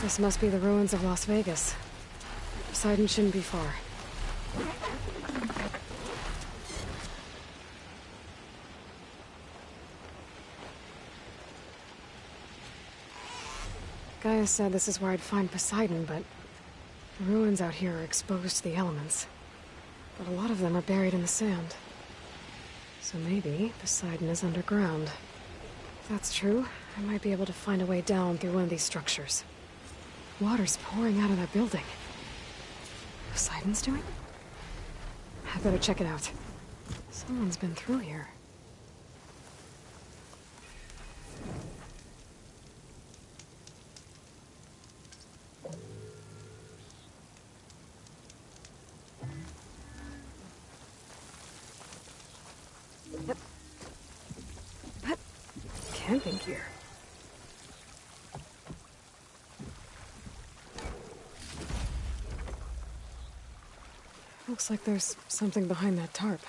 This must be the ruins of Las Vegas. Poseidon shouldn't be far. Gaia said this is where I'd find Poseidon, but the ruins out here are exposed to the elements. But a lot of them are buried in the sand. So maybe Poseidon is underground. If that's true, I might be able to find a way down through one of these structures. Water's pouring out of that building. Poseidon's doing? I better check it out. Someone's been through here. Camping gear. Looks like there's something behind that tarp.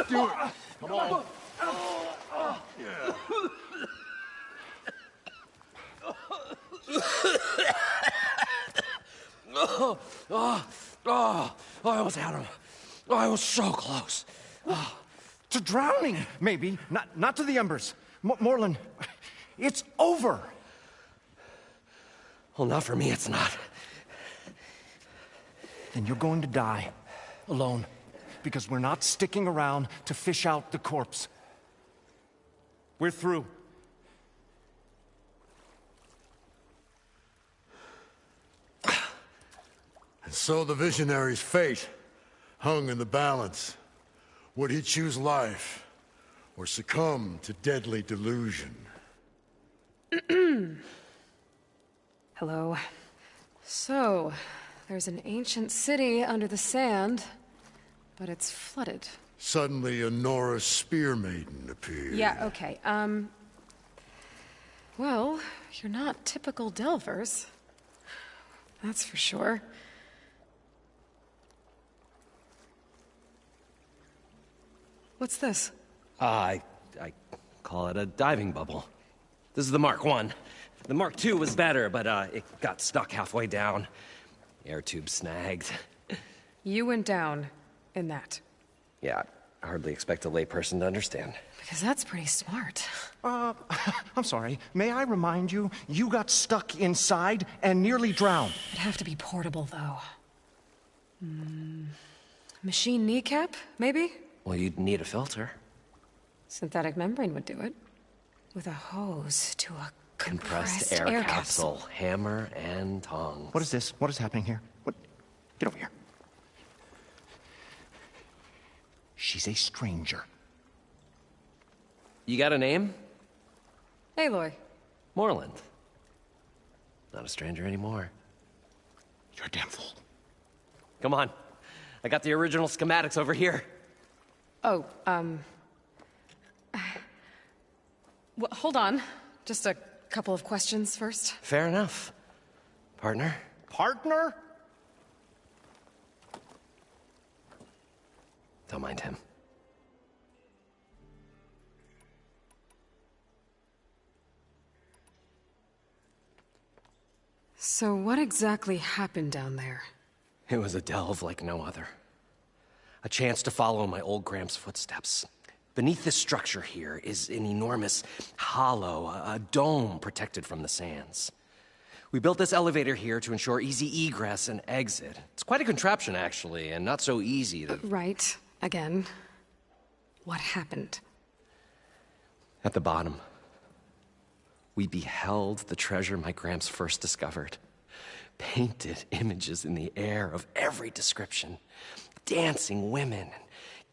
Do it. Come on. Yeah. I almost had him. I was so close. To drowning, maybe. Not to the embers. Moreland, it's over. Well, not for me, it's not. Then you're going to die. Alone. Because we're not sticking around to fish out the corpse. We're through. And so the visionary's fate hung in the balance. Would he choose life or succumb to deadly delusion? Hello. So, there's an ancient city under the sand, but it's flooded. Suddenly, a Norse spear maiden appeared. Yeah, okay. Well, you're not typical Delvers. That's for sure. What's this? I call it a diving bubble. This is the Mark I. The Mark II was better, but it got stuck halfway down. Air tube snagged. You went down in that. Yeah, I hardly expect a layperson to understand. Because that's pretty smart. I'm sorry. May I remind you, you got stuck inside and nearly drowned. It'd have to be portable, though. Machine kneecap, maybe? Well, you'd need a filter. Synthetic membrane would do it. With a hose to a compressed air capsule. Hammer and tongs. What is this? What is happening here? What? Get over here. She's a stranger. You got a name? Aloy. Moreland. Not a stranger anymore. You're a damn fool. Come on. I got the original schematics over here. Oh, well, hold on. Just a couple of questions first. Fair enough. Partner? Partner? Don't mind him. So what exactly happened down there? It was a delve like no other. A chance to follow my old Gramps' footsteps. Beneath this structure here is an enormous hollow, a dome protected from the sands. We built this elevator here to ensure easy egress and exit. It's quite a contraption, actually, and not so easy to... Right. Again. What happened? At the bottom, we beheld the treasure my Gramps first discovered. Painted images in the air of every description. Dancing women,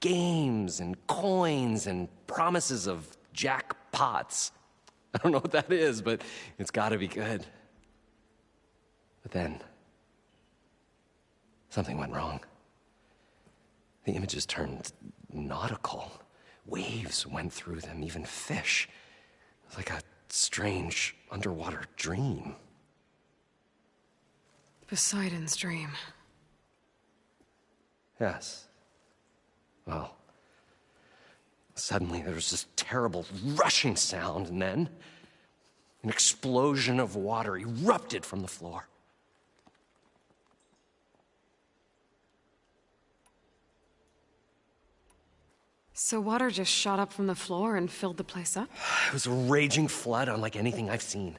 games and coins and promises of jackpots. I don't know what that is, but it's gotta be good. But then, something went wrong. The images turned nautical. Waves went through them, even fish. It was like a strange underwater dream. Poseidon's dream. Yes. Well, suddenly there was this terrible rushing sound, and then an explosion of water erupted from the floor. So water just shot up from the floor and filled the place up? It was a raging flood unlike anything I've seen.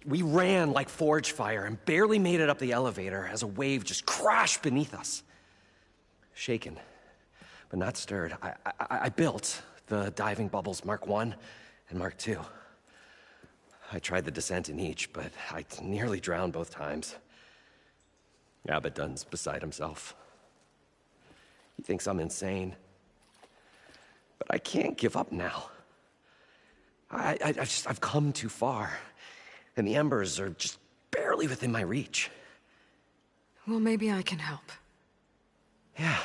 We ran like forge fire and barely made it up the elevator as a wave just crashed beneath us. Shaken, but not stirred, I built the diving bubbles Mark I and Mark II. I tried the descent in each, but I nearly drowned both times. Abaddon's beside himself. He thinks I'm insane. But I can't give up now. I've come too far, and the embers are just barely within my reach. Well, maybe I can help. Yeah.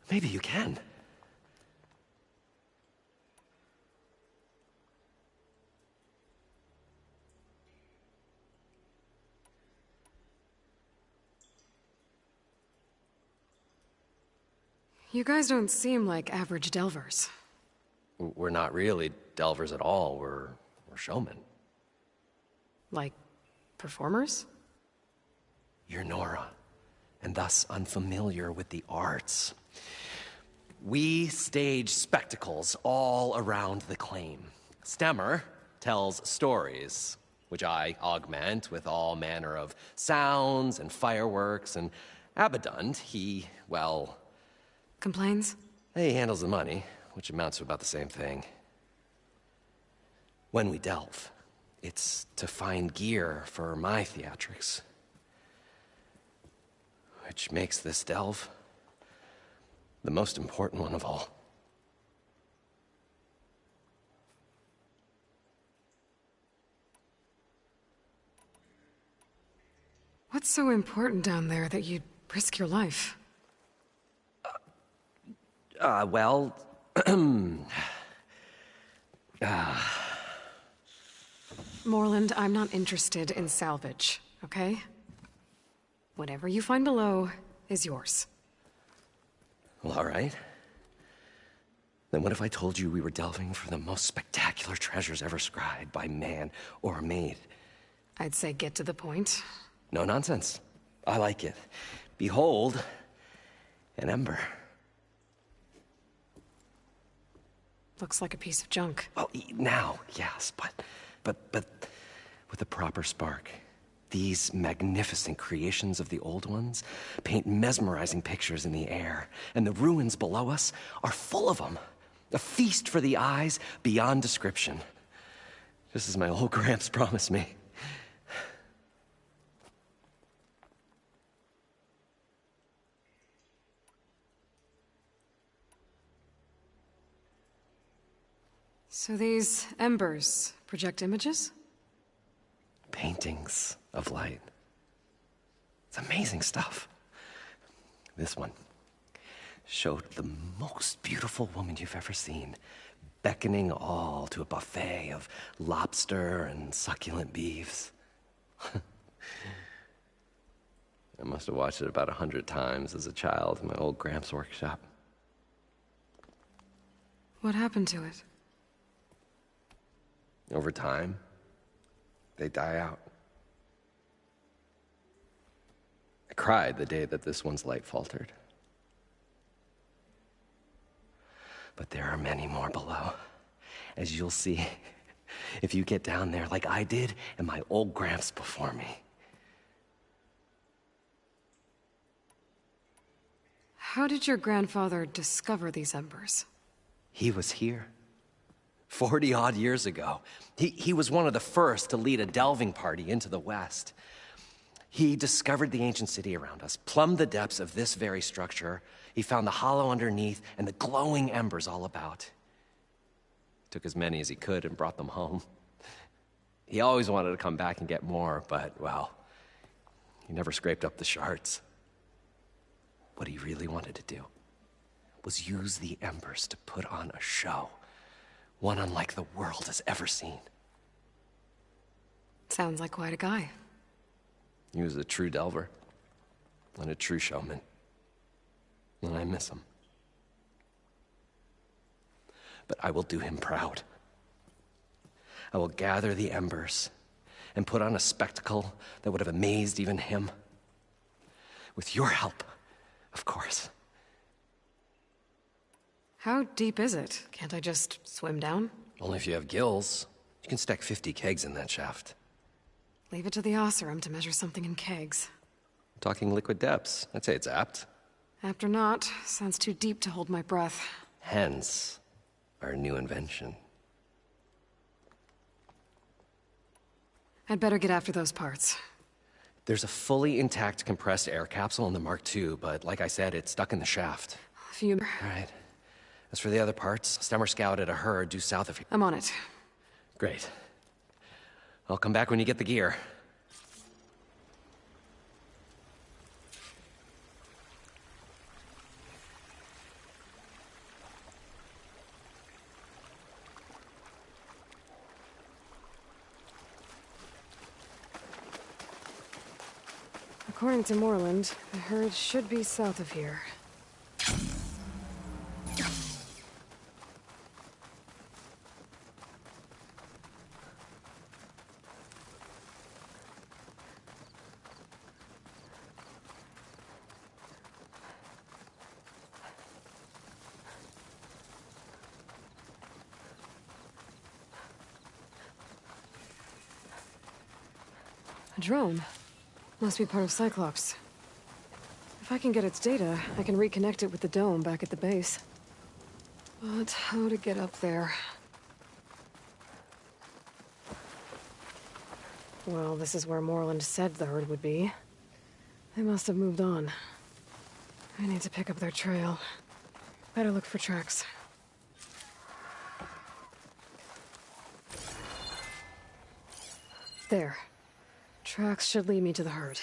Maybe you can. You guys don't seem like average delvers. We're not really delvers at all. We're showmen. Like, performers? You're Nora, and thus unfamiliar with the arts. We stage spectacles all around the claim. Stemmer tells stories, which I augment with all manner of sounds and fireworks, and Abaddon, he, well... Complains? He handles the money, which amounts to about the same thing. When we delve, it's to find gear for my theatrics. Which makes this delve the most important one of all. What's so important down there that you'd risk your life? Well... Moreland, I'm not interested in salvage, okay? Whatever you find below is yours. Well, all right. Then what if I told you we were delving for the most spectacular treasures ever scribed by man or maid? I'd say get to the point. No nonsense. I like it. Behold, an ember. Looks like a piece of junk. Oh, now, yes, but with a proper spark. These magnificent creations of the old ones paint mesmerizing pictures in the air, and the ruins below us are full of them. A feast for the eyes beyond description. Just as my old Gramps promised me. So these embers project images? Paintings of light. It's amazing stuff. This one showed the most beautiful woman you've ever seen, beckoning all to a buffet of lobster and succulent beeves. I must have watched it about 100 times as a child in my old Gramps' workshop. What happened to it? Over time, they die out. I cried the day that this one's light faltered. But there are many more below, as you'll see if you get down there like I did and my old Gramps before me. How did your grandfather discover these embers? He was here 40-odd years ago. He was one of the first to lead a delving party into the West. He discovered the ancient city around us, plumbed the depths of this very structure, He found the hollow underneath and the glowing embers all about. Took as many as he could and brought them home. He always wanted to come back and get more, but, well, he never scraped up the shards. What he really wanted to do was use the embers to put on a show, one unlike the world has ever seen. Sounds like quite a guy. He was a true delver and a true showman, and I miss him. But I will do him proud. I will gather the embers and put on a spectacle that would have amazed even him. With your help, of course. How deep is it? Can't I just swim down? Only if you have gills. You can stack 50 kegs in that shaft. Leave it to the Oseram to measure something in kegs. I'm talking liquid depths. I'd say it's apt. Apt or not, sounds too deep to hold my breath. Hence, our new invention. I'd better get after those parts. There's a fully intact compressed air capsule in the Mark II, but like I said, it's stuck in the shaft. If you... All right. As for the other parts, Stemmer scouted a herd due south of here. I'm on it. Great. I'll come back when you get the gear. According to Moreland, the herd should be south of here. A drone. Must be part of Cyclops. If I can get its data, I can reconnect it with the dome back at the base. But how to get up there? Well, this is where Moreland said the herd would be. They must have moved on. I need to pick up their trail. Better look for tracks. There. Tracks should lead me to the herd.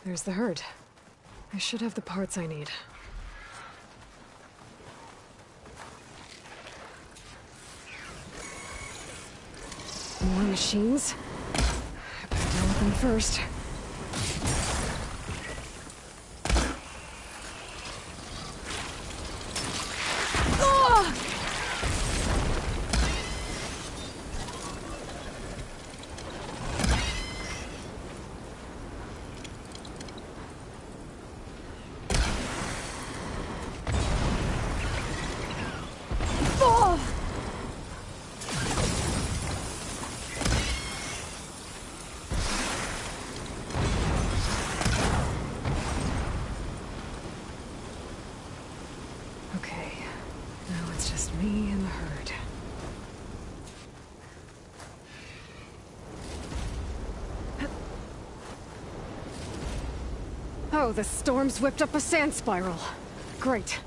There's the herd. I should have the parts I need. More machines? I better deal with them first. Oh, the storm's whipped up a sand spiral. Great.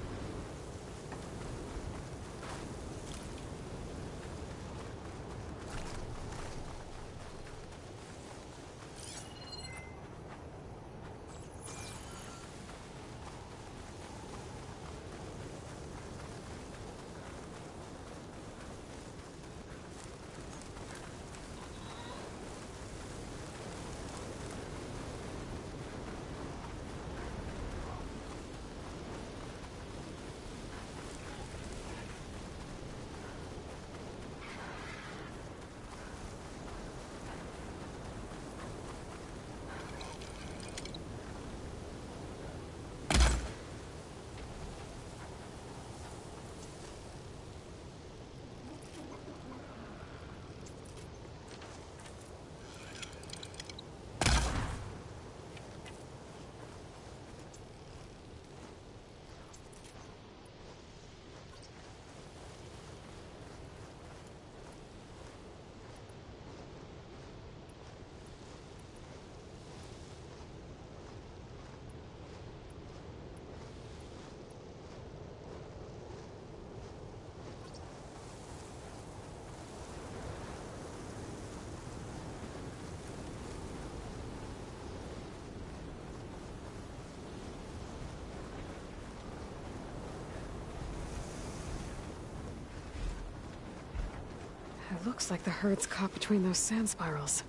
looks like the herd's caught between those sand spirals.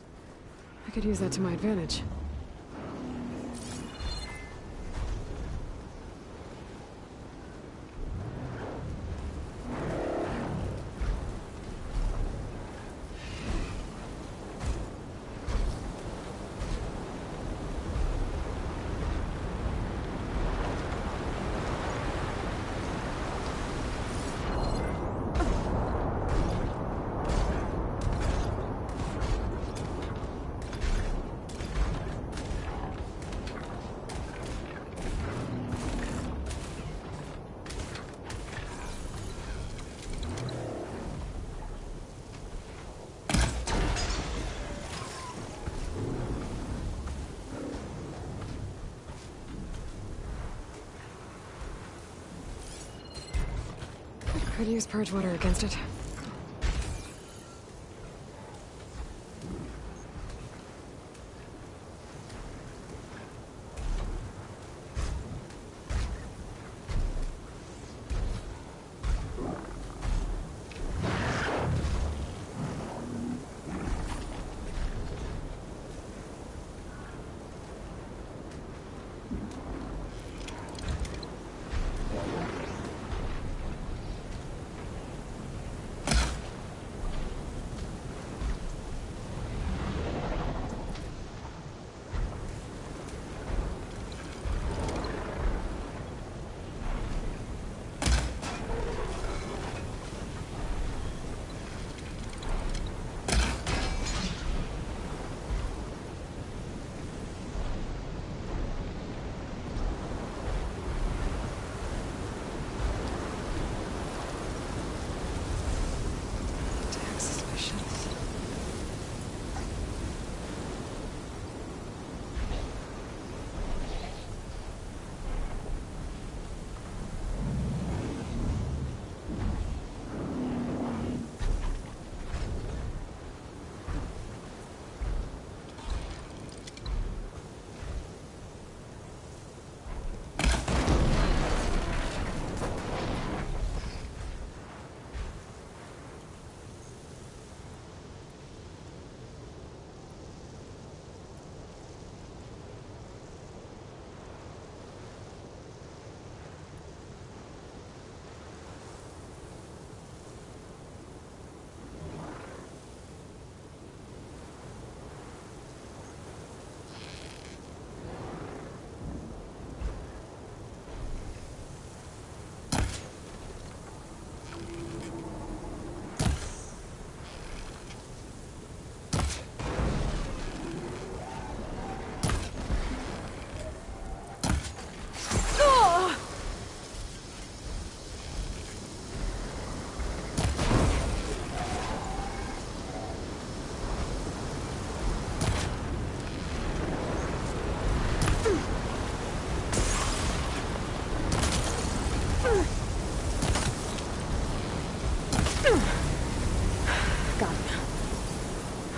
I could use that to my advantage. Could use purge water against it.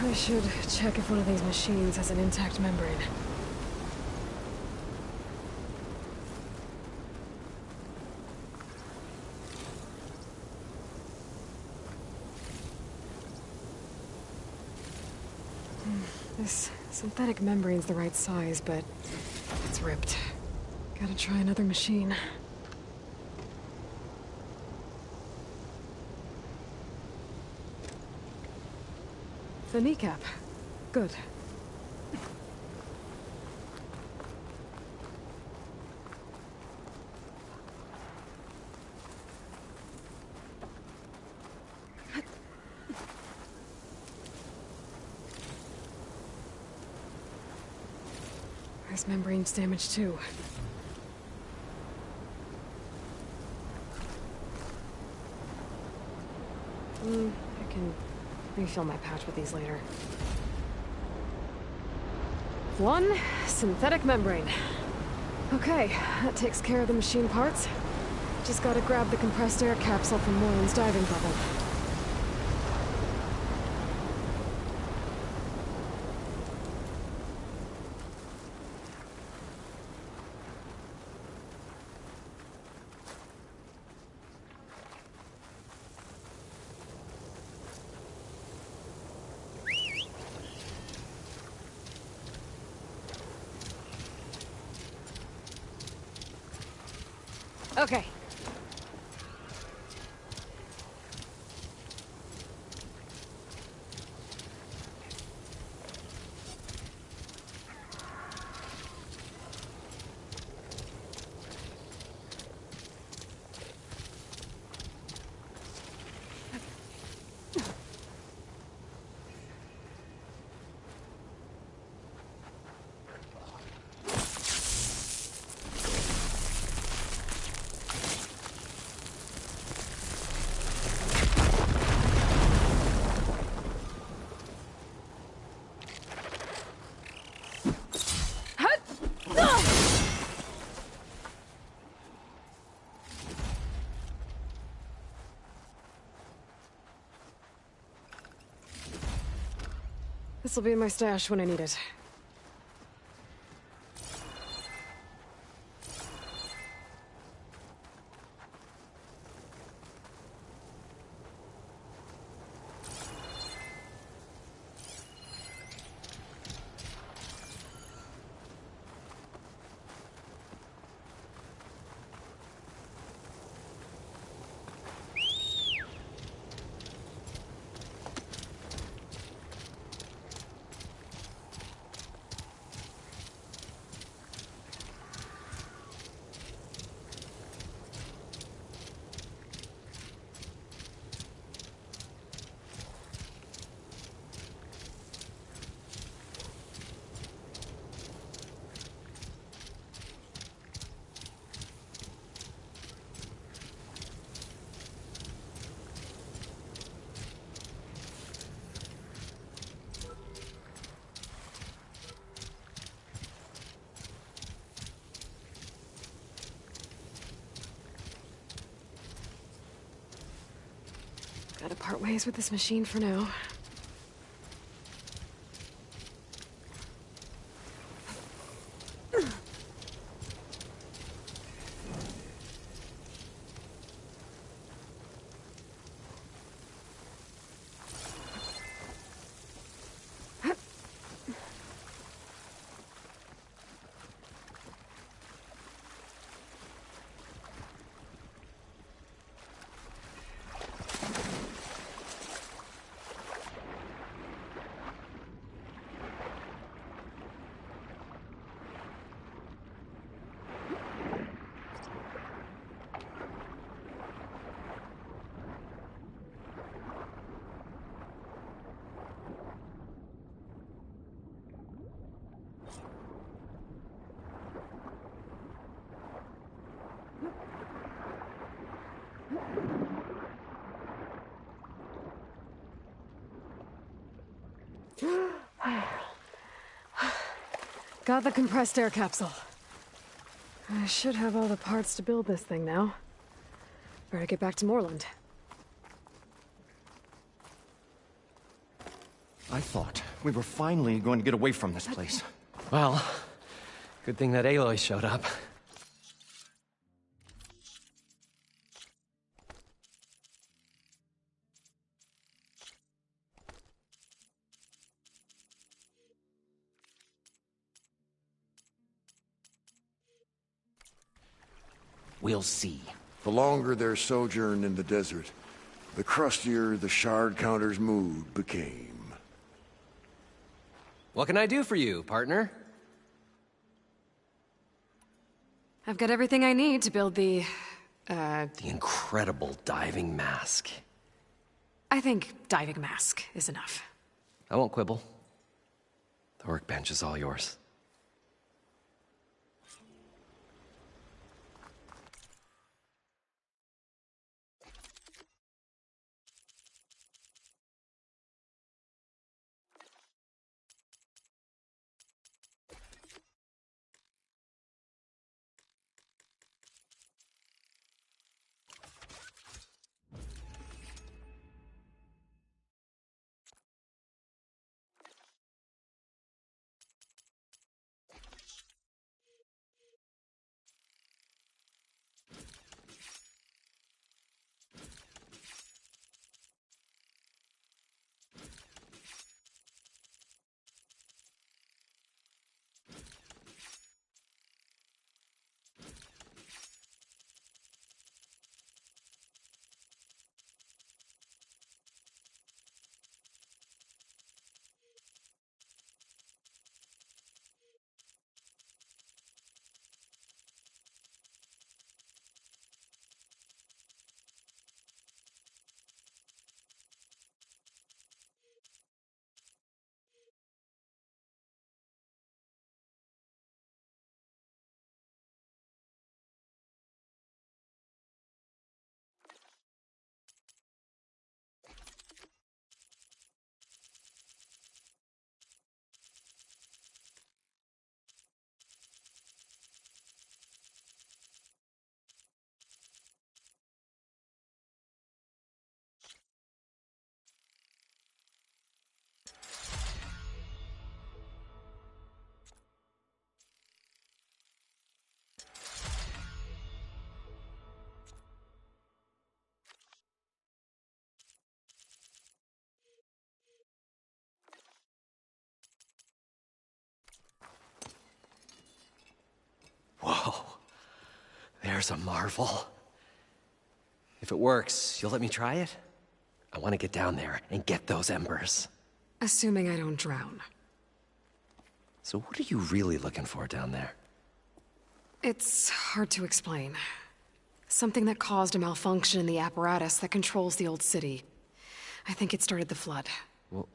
I should check if one of these machines has an intact membrane. This synthetic membrane's the right size, but it's ripped. Gotta try another machine. The kneecap. Good. There's membrane's damaged too. I can refill my pouch with these later. One synthetic membrane. Okay, that takes care of the machine parts. Just gotta grab the compressed air capsule from Moylan's diving bubble. Okay. This'll be in my stash when I need it. Gotta part ways with this machine for now. Got the compressed air capsule. I should have all the parts to build this thing now. Better get back to Moreland. I thought we were finally going to get away from this place. Well, good thing that Aloy showed up. We'll see. The longer their sojourn in the desert, the crustier the shard counter's mood became. What can I do for you, partner? I've got everything I need to build the incredible diving mask. I think diving mask is enough. I won't quibble. The workbench is all yours. is a marvel. If it works, you'll let me try it? I want to get down there and get those embers. Assuming I don't drown. So what are you really looking for down there? It's hard to explain. Something that caused a malfunction in the apparatus that controls the old city. I think it started the flood. Well,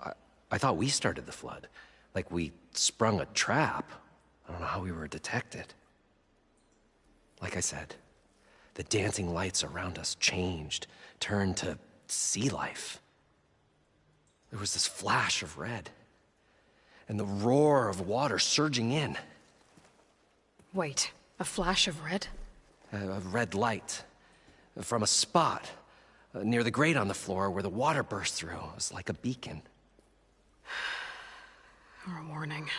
I thought we started the flood. Like we sprung a trap. I don't know how we were detected. Like I said, the dancing lights around us changed, turned to sea life. There was this flash of red, and the roar of water surging in. Wait, a flash of red? A red light from a spot near the grate on the floor where the water burst through. It was like a beacon. Or a warning.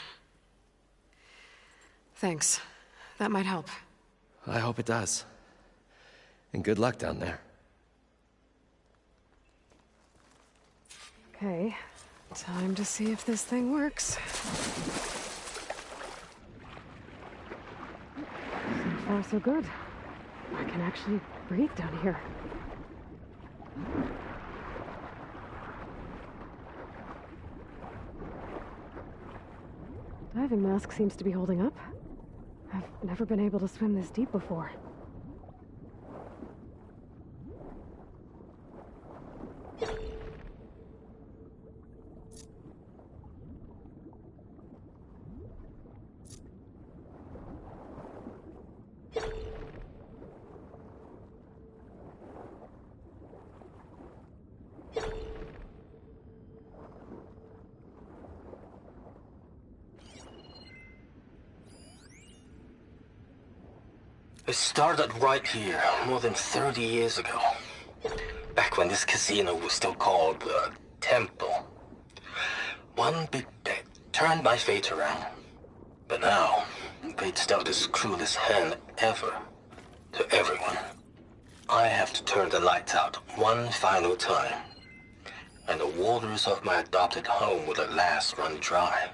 Thanks. That might help. I hope it does. And good luck down there. Okay, time to see if this thing works. So far, so good. I can actually breathe down here. Diving mask seems to be holding up. I've never been able to swim this deep before. It started right here, more than 30 years ago. Back when this casino was still called the Temple. One big bet turned my fate around. But now, fate's dealt its cruelest hand ever to everyone. I have to turn the lights out one final time. And the waters of my adopted home will at last run dry.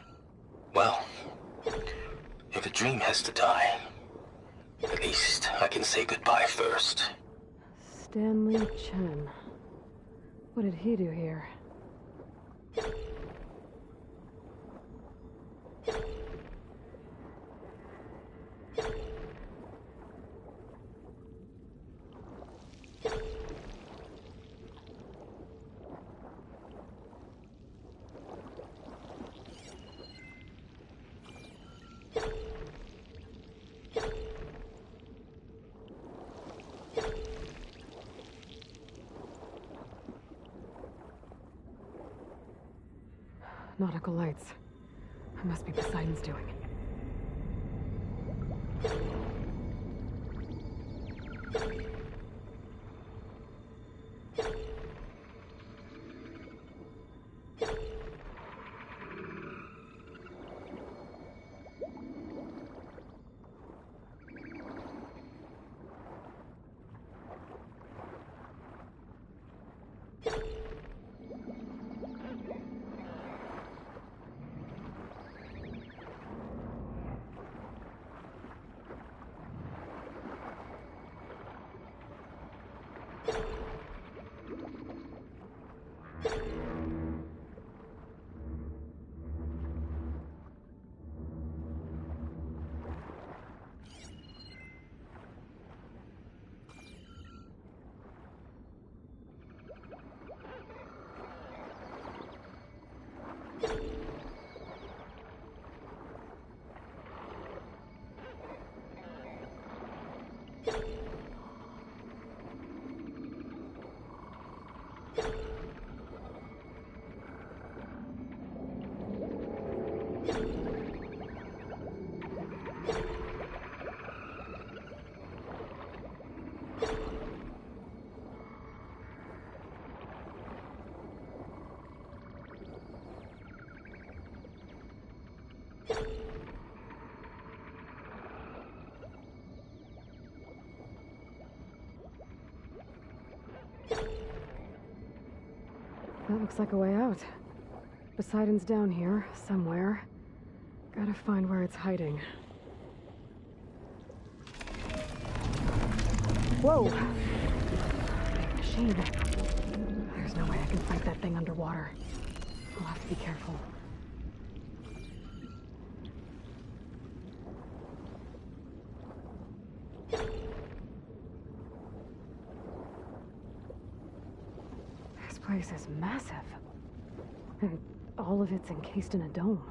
Well, if a dream has to die, at least I can say goodbye first. Stanley Chen. What did he do here? Nautical lights. It must be Poseidon's doing. That looks like a way out. Poseidon's down here, somewhere. Gotta find where it's hiding. Whoa! Big machine. There's no way I can fight that thing underwater. I'll have to be careful. This place is massive. And all of it's encased in a dome.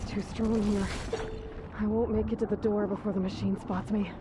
Too strong here. I won't make it to the door before the machine spots me.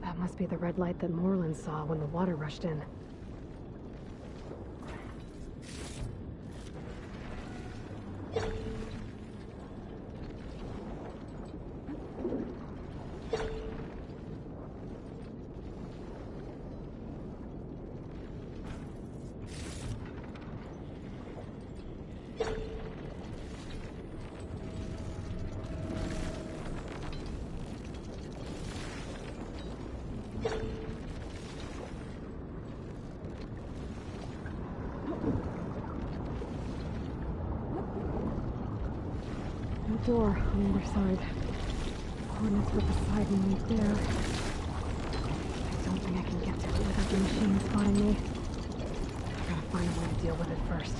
That must be the red light that Moreland saw when the water rushed in. Door on the other side. Coordinates for Poseidon right there. I don't think I can get to it without the machine spotting me. I gotta find a way to deal with it first.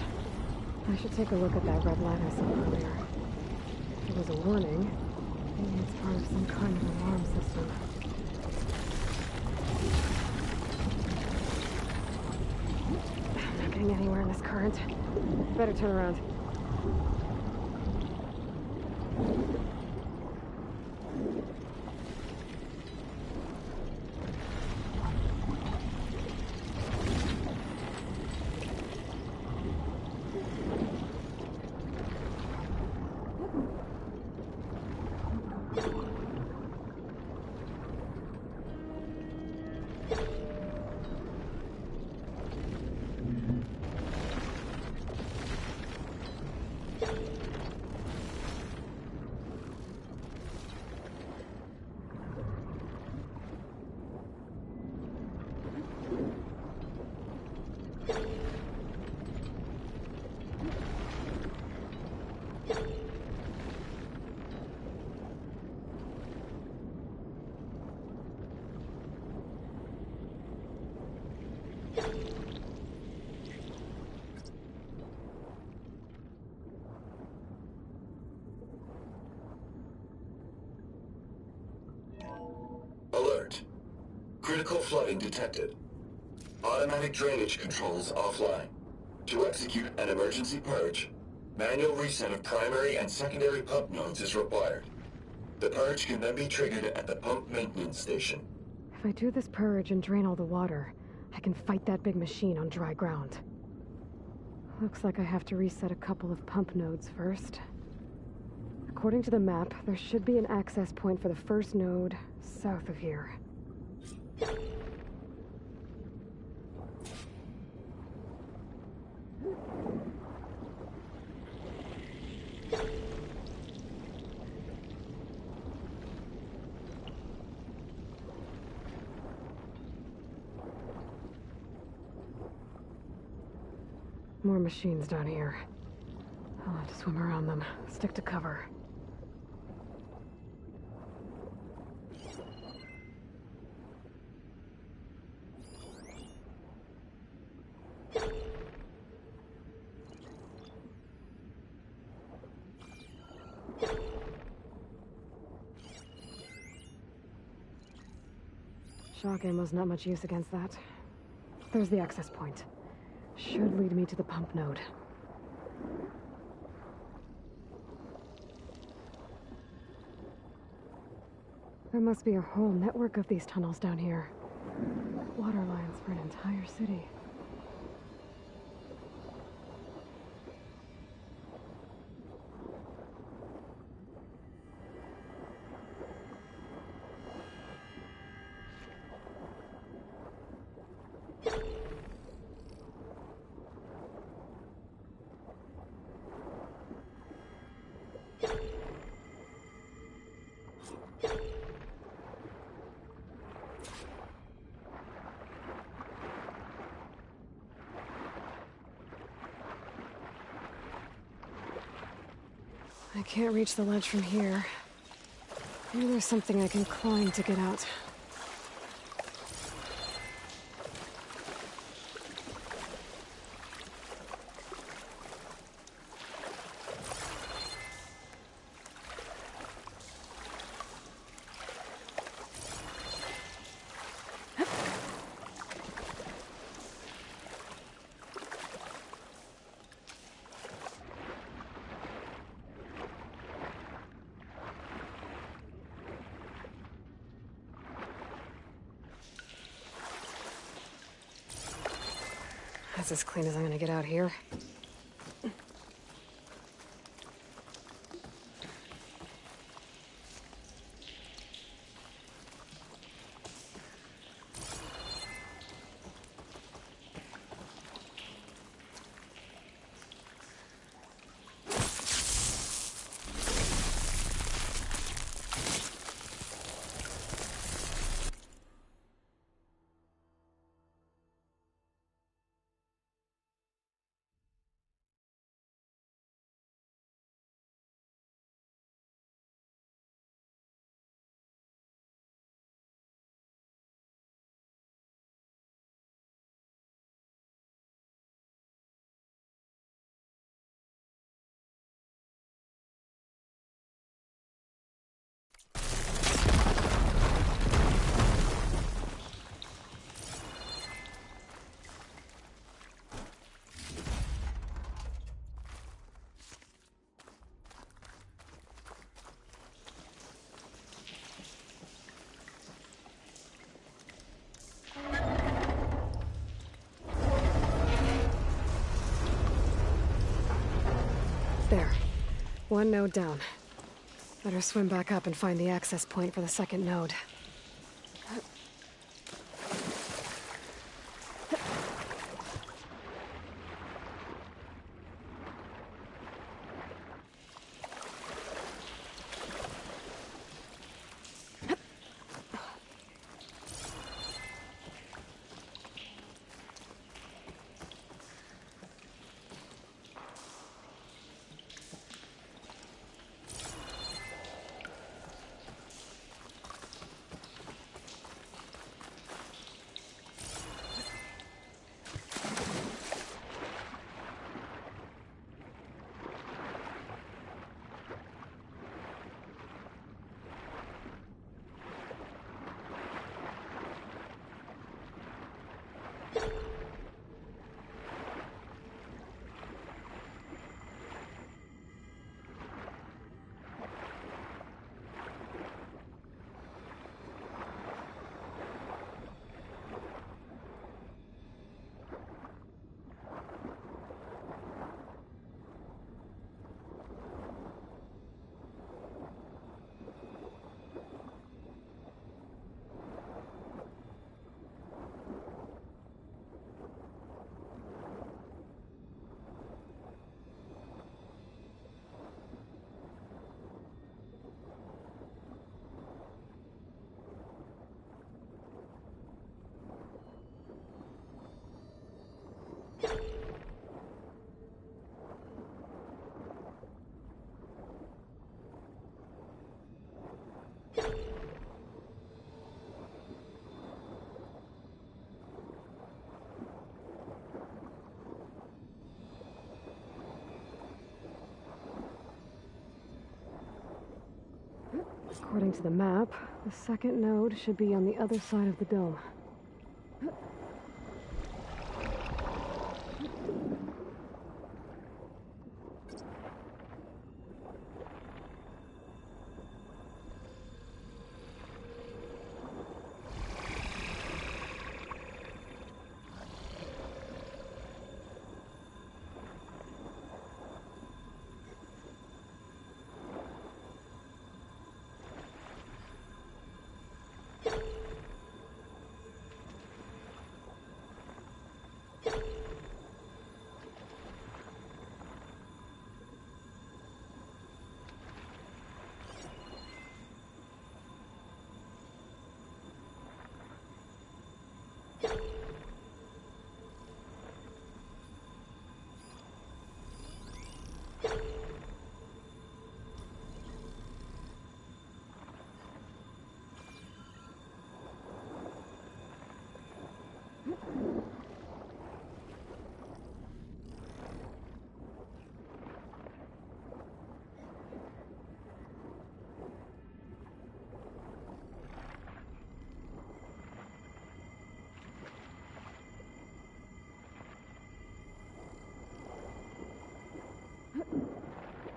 I should take a look at that red light I saw earlier. If it was a warning, maybe it's part of some kind of alarm system. I'm not getting anywhere in this current. Better turn around. Critical flooding detected. Automatic drainage controls offline. To execute an emergency purge, manual reset of primary and secondary pump nodes is required. The purge can then be triggered at the pump maintenance station. If I do this purge and drain all the water, I can fight that big machine on dry ground. Looks like I have to reset a couple of pump nodes first. According to the map, there should be an access point for the first node south of here. More machines down here. I'll have to swim around them, stick to cover. Shock ammo's not much use against that. There's the access point. Should lead me to the pump node. There must be a whole network of these tunnels down here. Water lines for an entire city. I can't reach the ledge from here. Maybe there's something I can climb to get out. That's as clean as I'm gonna get out here. There. One node down. Better swim back up and find the access point for the second node. According to the map, the second node should be on the other side of the dome.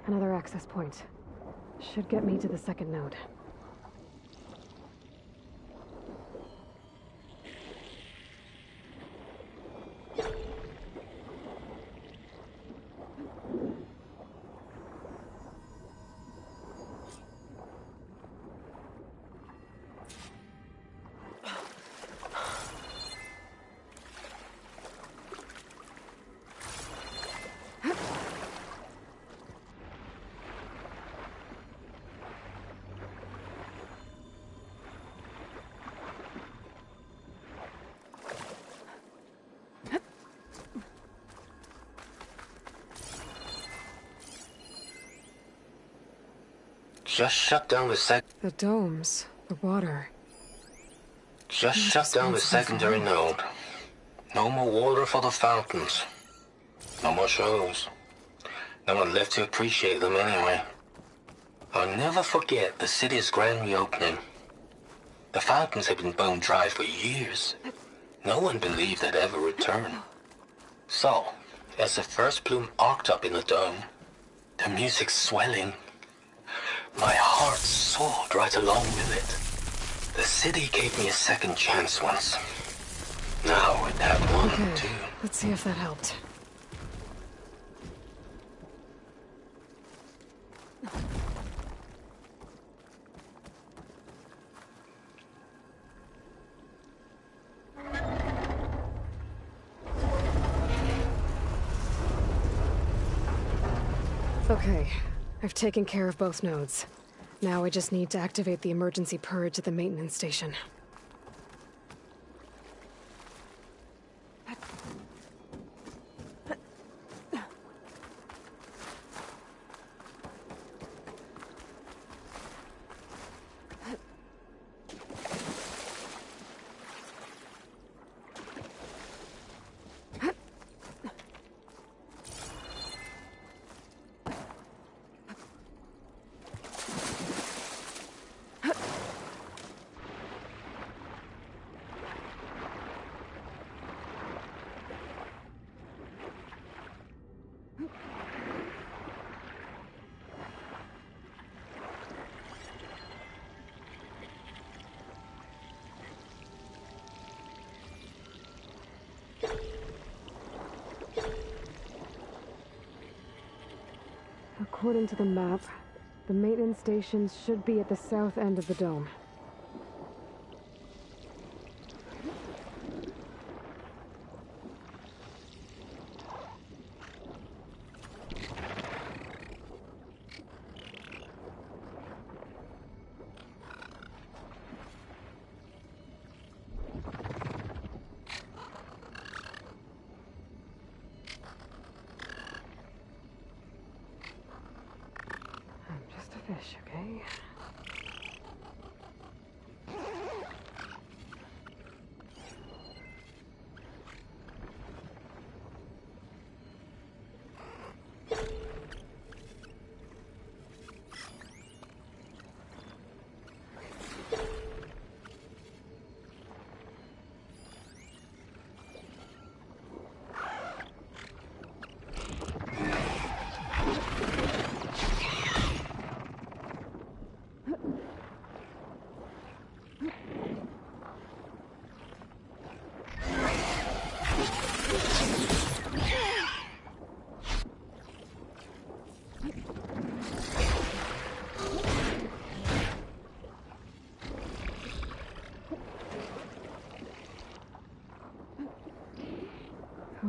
Another access point. Should get me to the second node. Just shut down the The domes, the water. Just shut down the secondary node. No more water for the fountains. No more shows. No one left to appreciate them anyway. I'll never forget the city's grand reopening. The fountains had been bone dry for years. No one believed they'd ever return. So, as the first plume arced up in the dome, the music swelling, my heart soared right along with it. The city gave me a second chance once. Now it had one, too. Let's see if that helped. Okay, I've taken care of both nodes. Now I just need to activate the emergency purge at the maintenance station. According to the map, the maintenance stations should be at the south end of the dome. Fish, okay?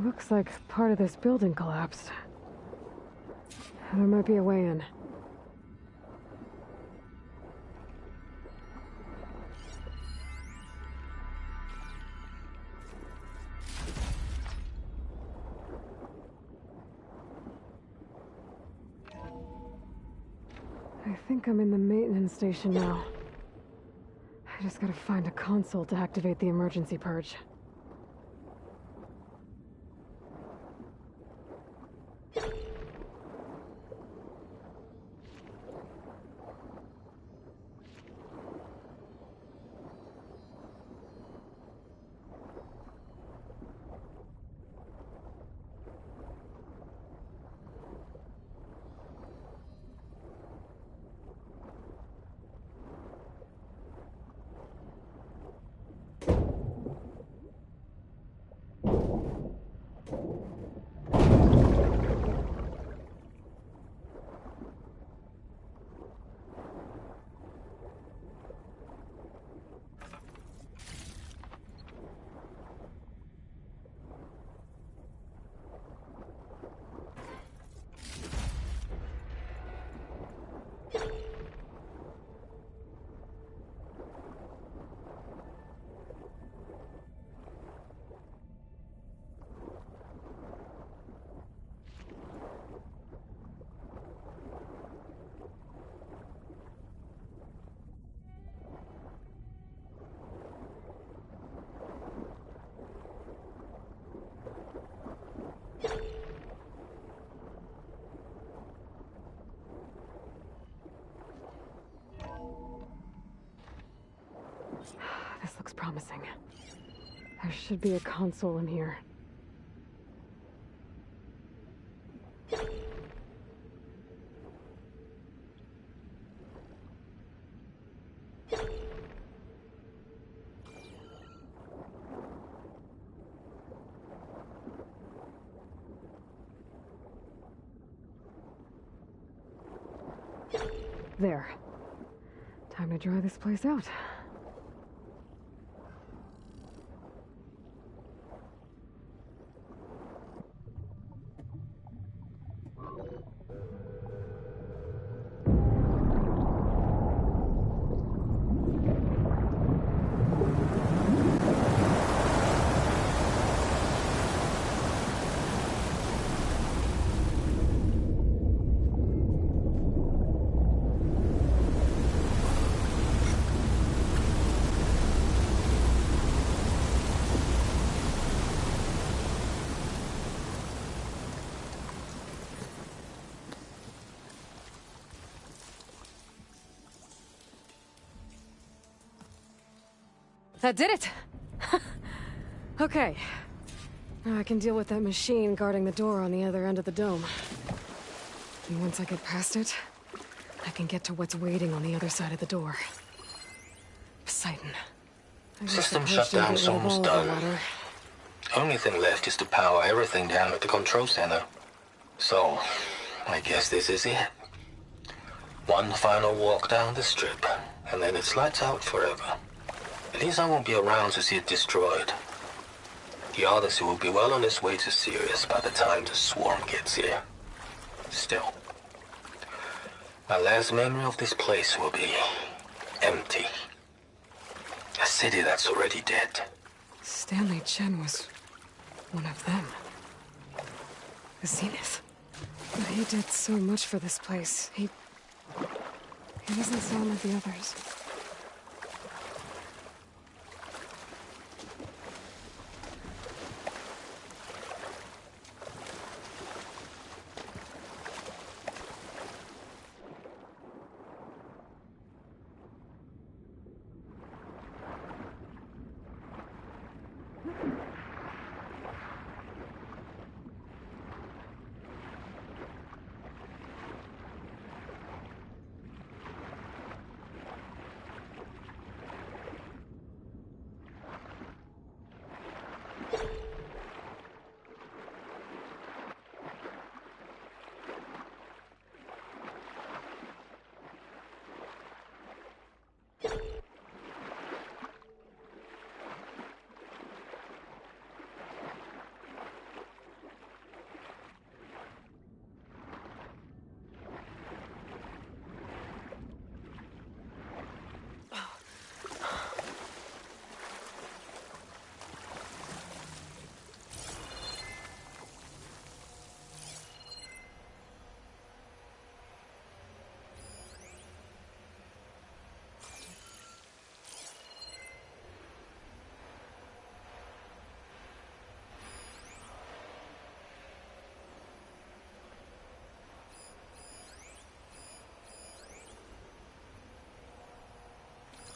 Looks like part of this building collapsed. There might be a way in. I think I'm in the maintenance station now. I just gotta find a console to activate the emergency purge. This looks promising. There should be a console in here. There. Time to dry this place out. That did it! Okay. Now I can deal with that machine guarding the door on the other end of the dome. And once I get past it, I can get to what's waiting on the other side of the door. Poseidon. System shutdown's almost done. Only thing left is to power everything down at the control center. So, I guess this is it. One final walk down the strip, and then it's lights out forever. At least I won't be around to see it destroyed. The Odyssey will be well on its way to Sirius by the time the swarm gets here. Still, my last memory of this place will be empty. A city that's already dead. Stanley Chen was one of them. The Zenith. But he did so much for this place. He doesn't sound like the others.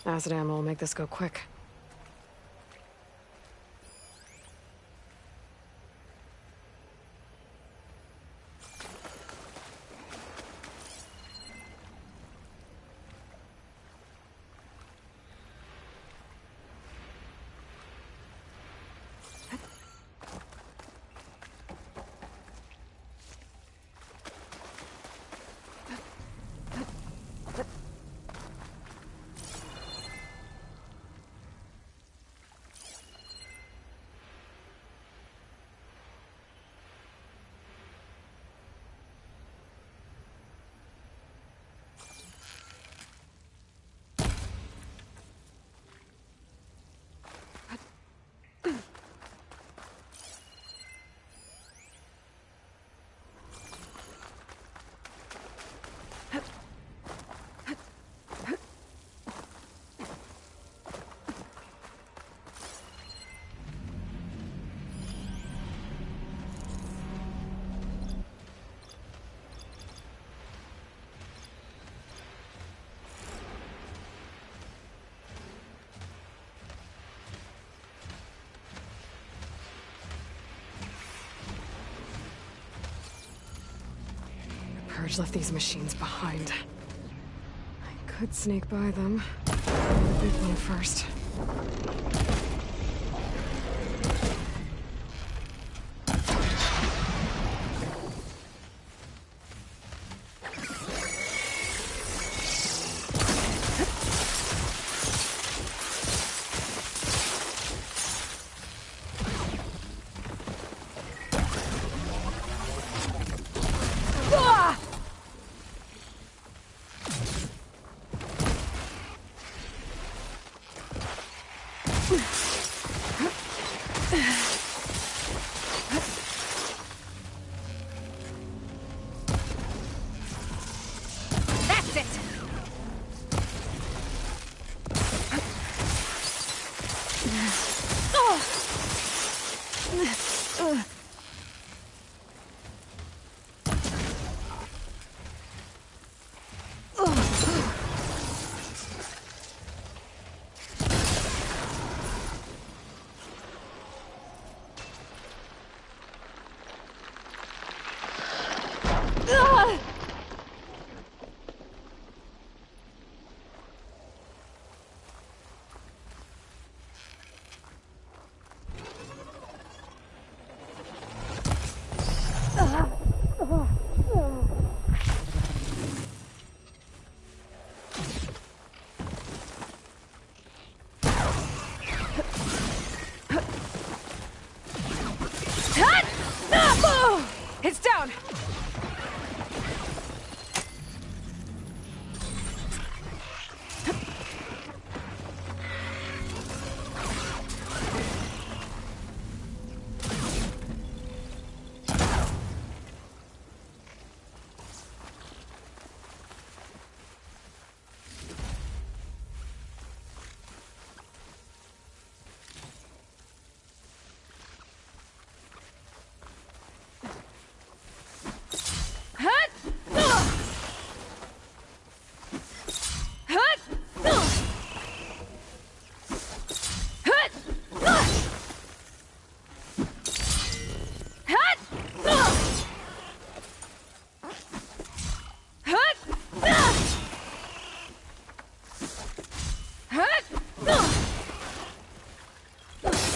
Acid ammo will make this go quick. Purge left these machines behind. I could sneak by them. The big one first. That's it! It's down!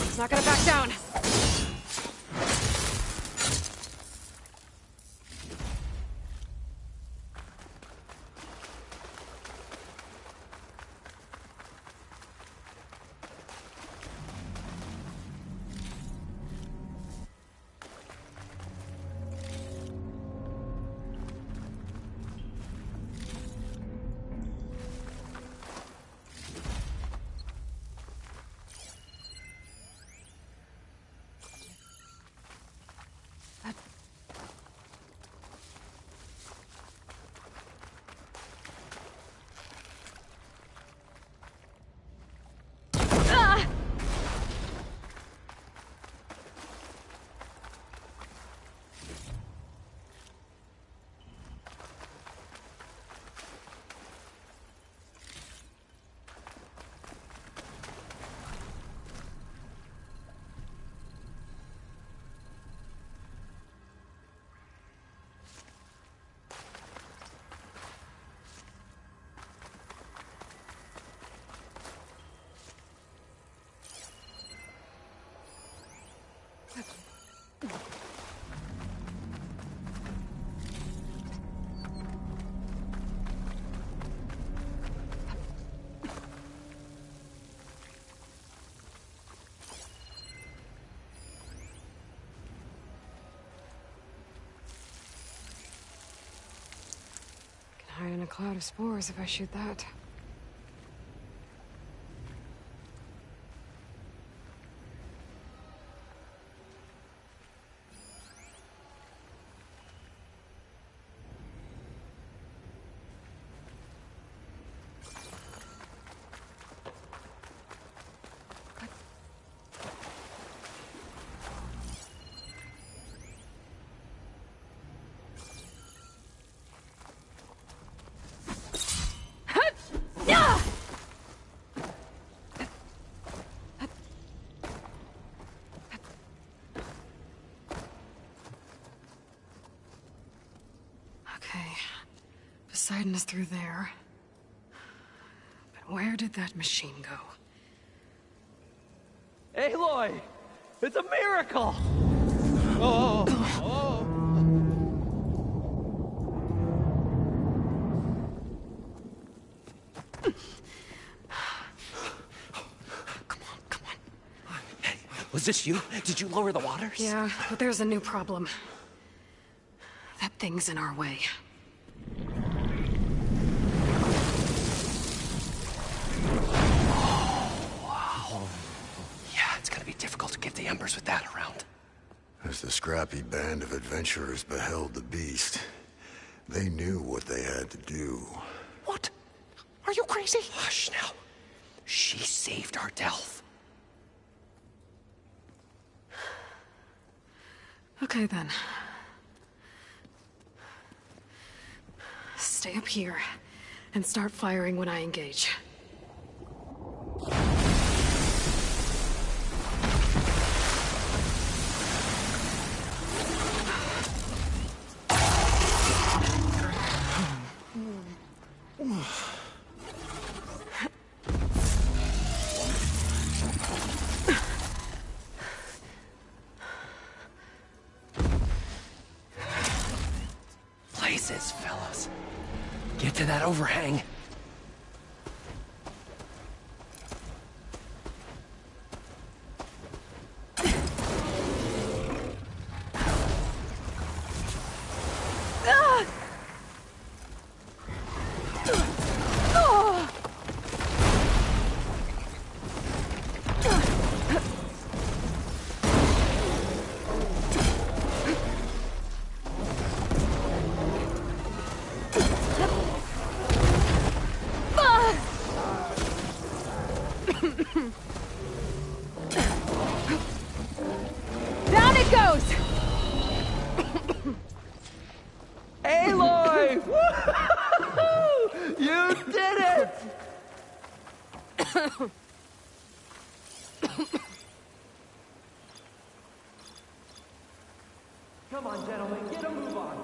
It's not gonna back down. in a cloud of spores if I shoot that. Okay, Poseidon is through there. But where did that machine go? Aloy! It's a miracle! Oh! Oh! Come on. Hey, was this you? Did you lower the waters? Yeah, but there's a new problem. That thing's in our way. Yeah, it's gonna be difficult to get the embers with that around. As the scrappy band of adventurers beheld the beast, they knew what they had to do. What? Are you crazy? Hush now. She saved our Delph. Okay then. Stay up here and start firing when I engage. Places, fellas. Get to that overhang. Down it goes! Aloy! Woo-hoo-hoo! You did it! Come on, gentlemen, get a move on.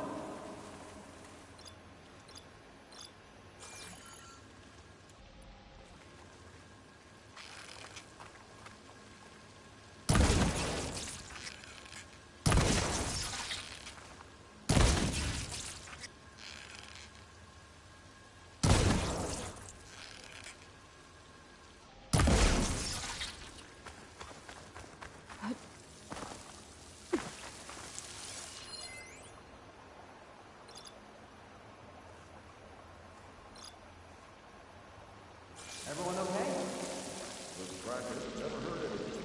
Everyone okay? This practice never heard anything.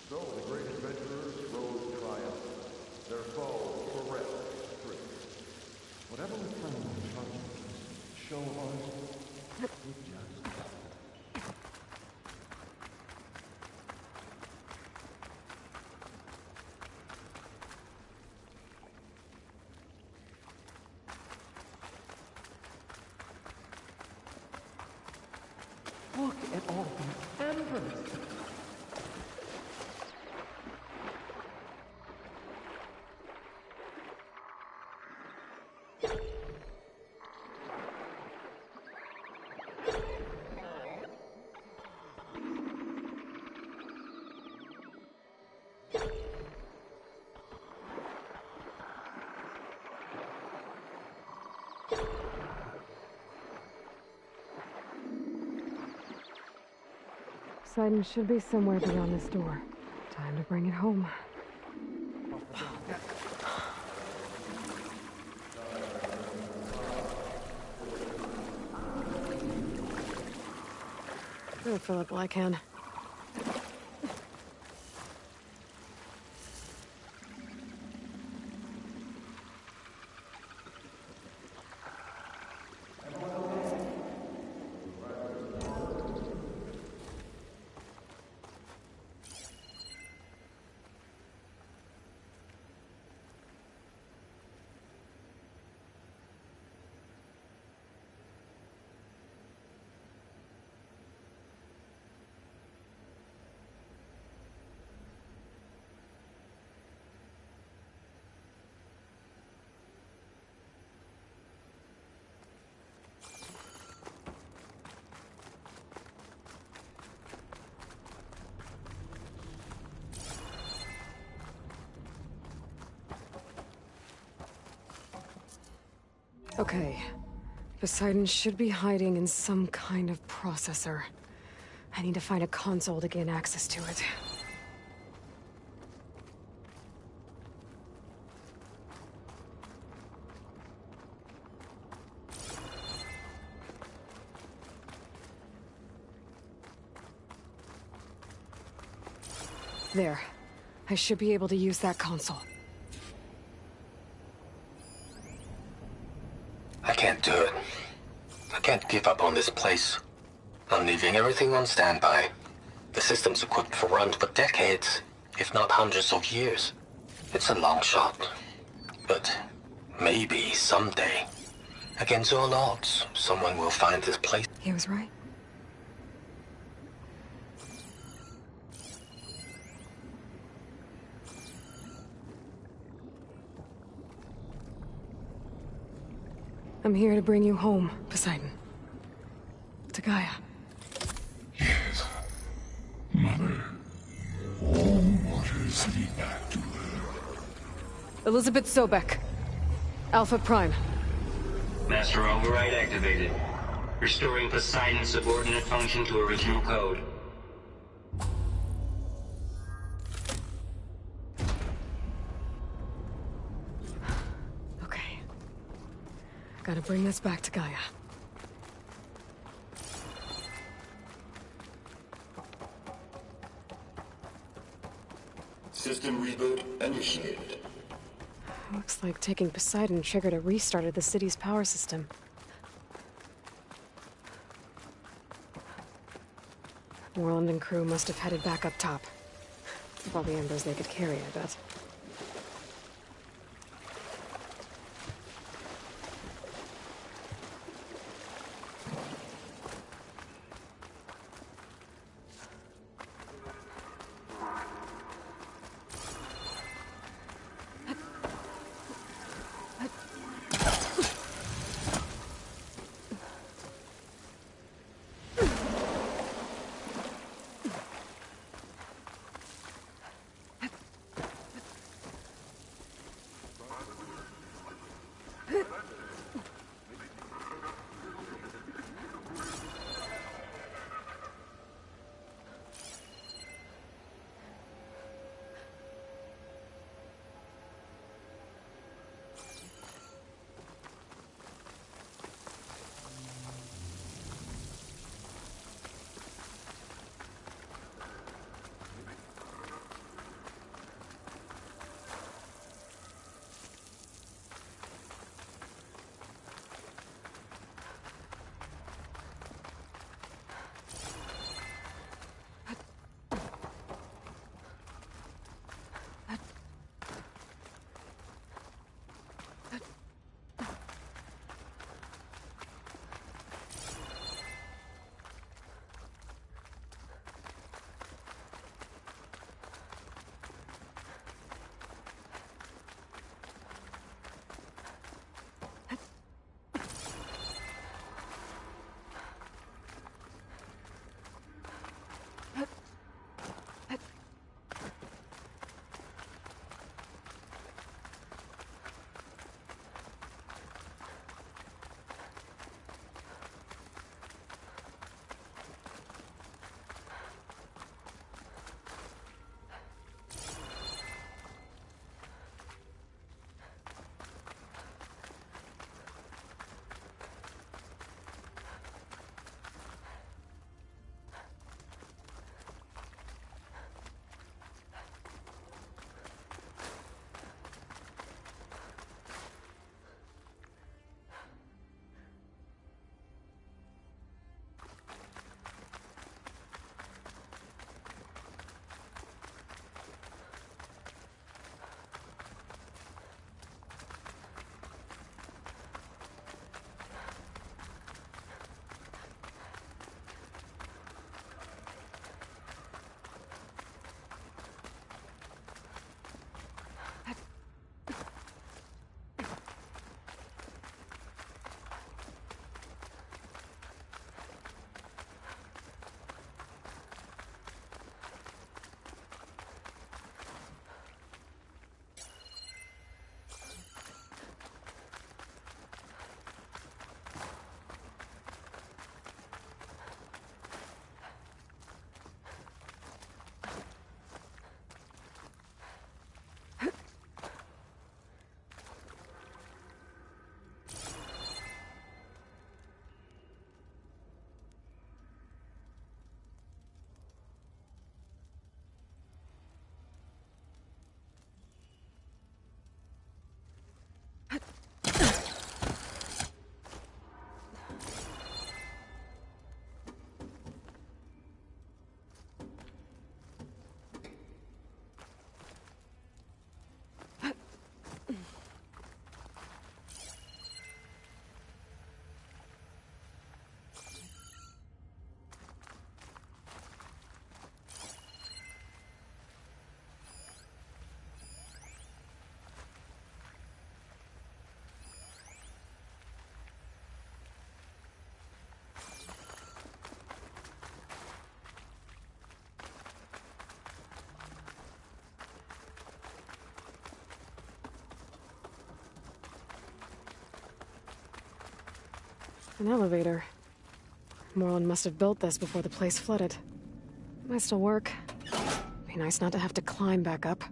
So the great adventurers rose triumphant, their foe bereft, stricken. Whatever was found in charge, show us with justice. Look at all these embers. Poseidon should be somewhere beyond this door. Time to bring it home. I'll fill up while I can. Okay. Poseidon should be hiding in some kind of processor. I need to find a console to gain access to it. There. I should be able to use that console. I can't do it. I can't give up on this place. I'm leaving everything on standby. The system's equipped for runs for decades, if not hundreds of years. It's a long shot. But maybe someday, against all odds, someone will find this place. He was right. I'm here to bring you home, Poseidon. To Gaia. Yes. Mother. All waters lead back to her. Elizabeth Sobek. Alpha Prime. Master override activated. Restoring Poseidon's subordinate function to original code. Okay. Gotta bring this back to Gaia. System reboot initiated. Looks like taking Poseidon triggered a restart of the city's power system. Moreland and crew must have headed back up top. Probably embers they could carry, I bet. An elevator. Moreland must have built this before the place flooded. Might still work. Be nice not to have to climb back up.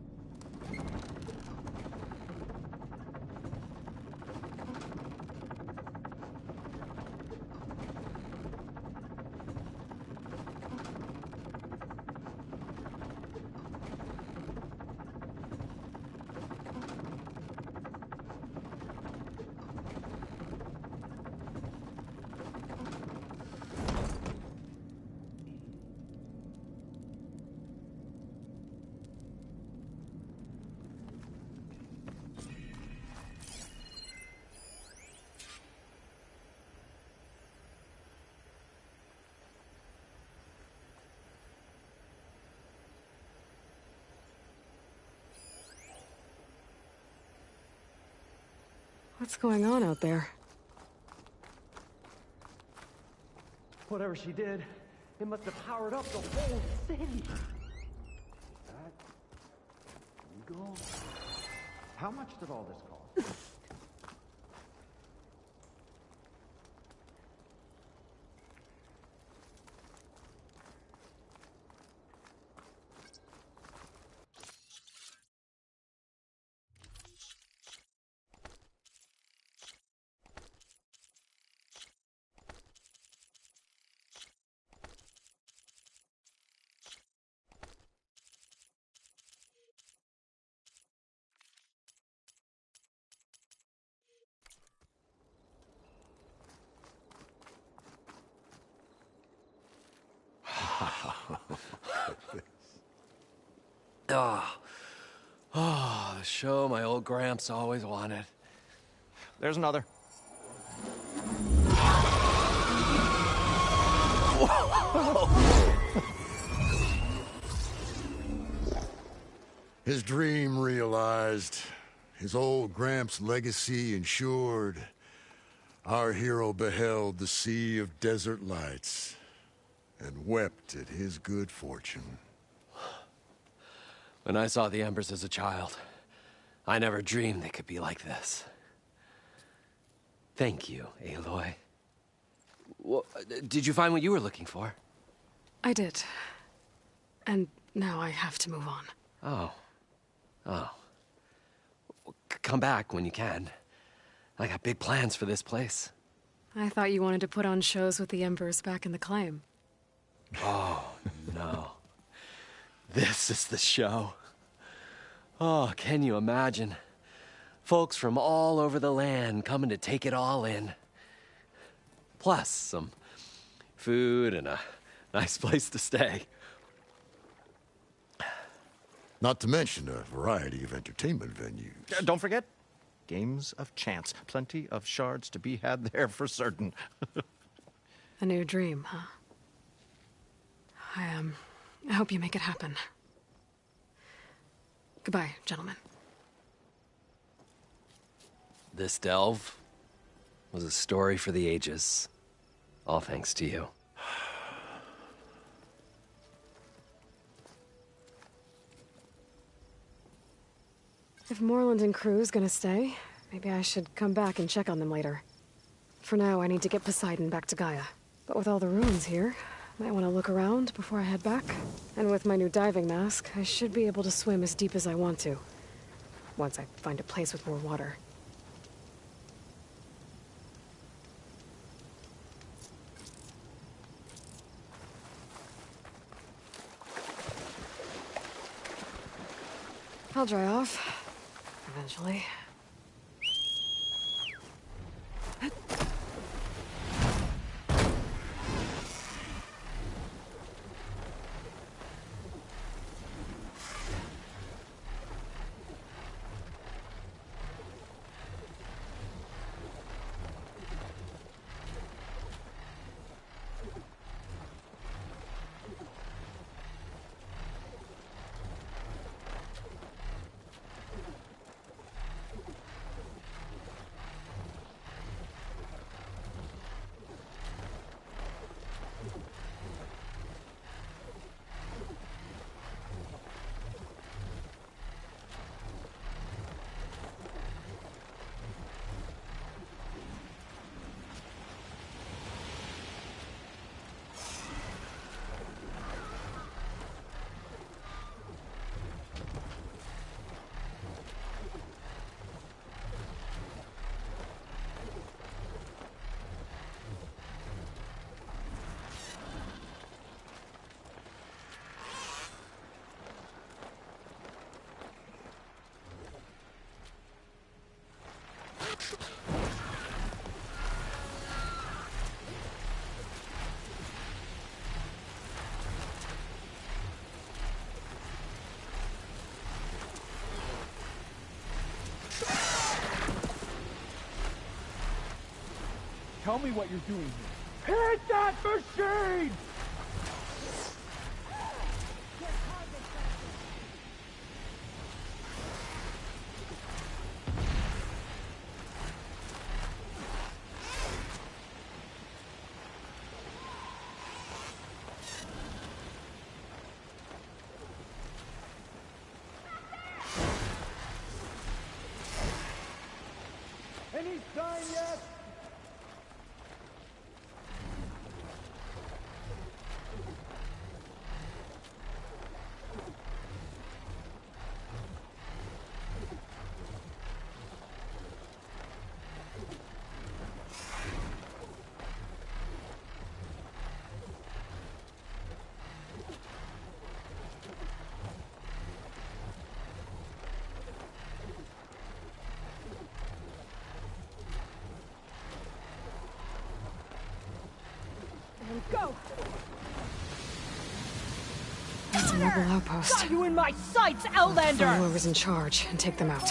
What's going on out there? Whatever she did, it must have powered up the whole city. That eagle. How much did all this cost? Oh, the show my old Gramps always wanted. There's another. His dream realized, his old Gramps' legacy ensured. Our hero beheld the sea of desert lights and wept at his good fortune. When I saw the embers as a child, I never dreamed they could be like this. Thank you, Aloy. Did you find what you were looking for? I did. And now I have to move on. Oh. Well, come back when you can. I got big plans for this place. I thought you wanted to put on shows with the Embers back in the claim. Oh, no. This is the show. Oh, can you imagine? Folks from all over the land coming to take it all in. Plus some food and a nice place to stay. Not to mention a variety of entertainment venues. Don't forget, games of chance. Plenty of shards to be had there for certain. A new dream, huh? I hope you make it happen. Goodbye, gentlemen. This delve was a story for the ages. All thanks to you. If Moreland and crew's gonna stay, maybe I should come back and check on them later. For now, I need to get Poseidon back to Gaia. But with all the ruins here, I might want to look around before I head back. And with my new diving mask, I should be able to swim as deep as I want to. Once I find a place with more water. I'll dry off. Eventually. Tell me what you're doing here. Hit that machine! Any sign yet? Go! That's a rebel outpost. Got you in my sights, Outlander! Find whoever's in charge and take them out.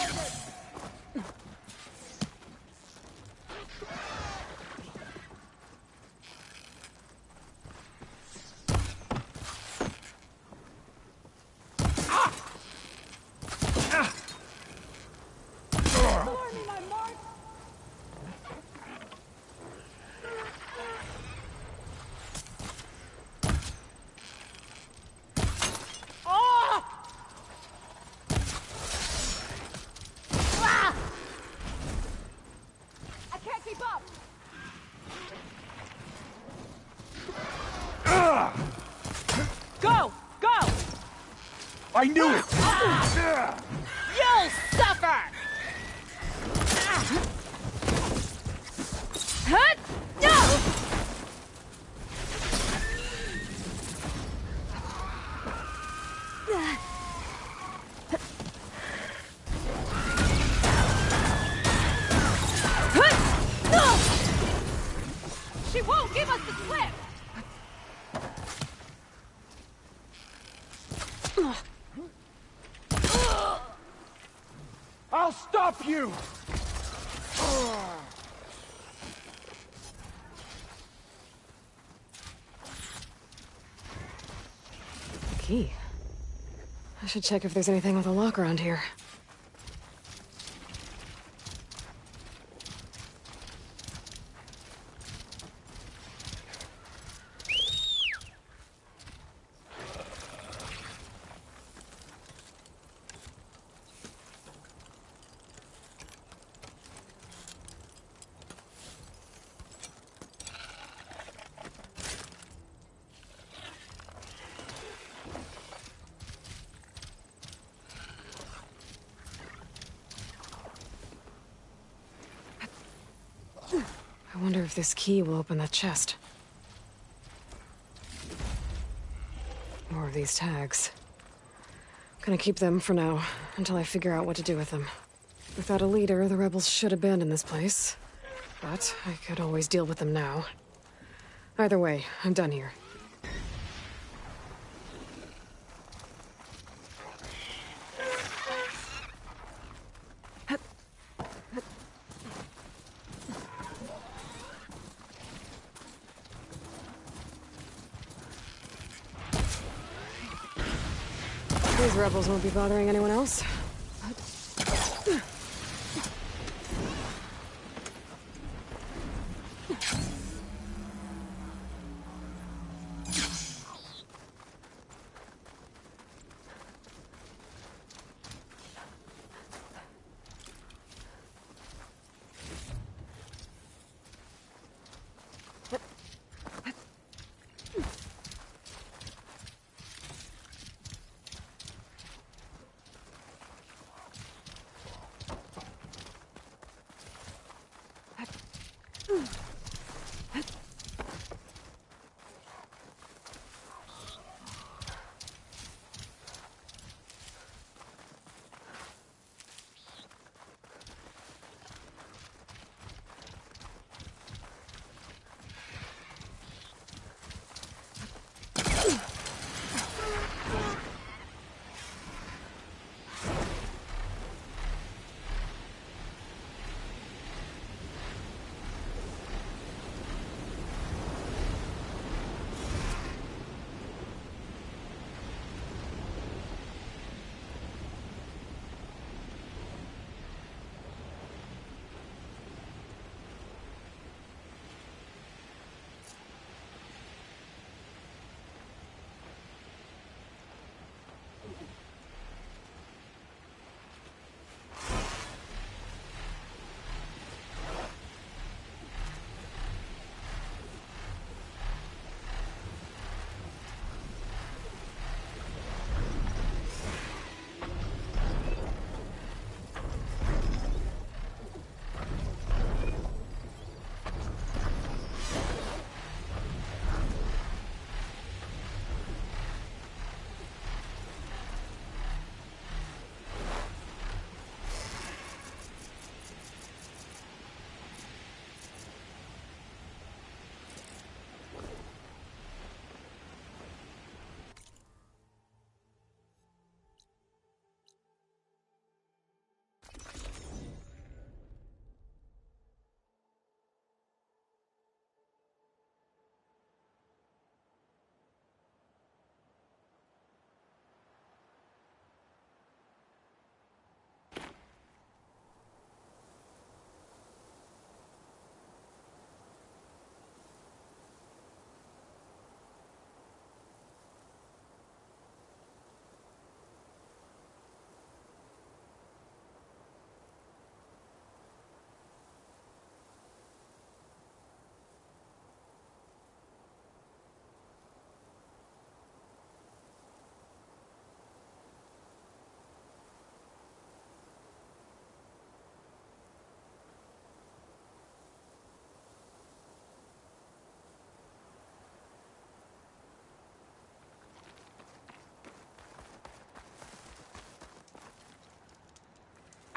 Go! Go! I knew it! You'll suffer! Hut! No! She won't give us the slip! I'll stop you! Key. I should check if there's anything with a lock around here. I wonder if this key will open that chest. More of these tags. Gonna keep them for now, until I figure out what to do with them. Without a leader, the rebels should abandon this place. But I could always deal with them now. Either way, I'm done here. These rebels won't be bothering anyone else.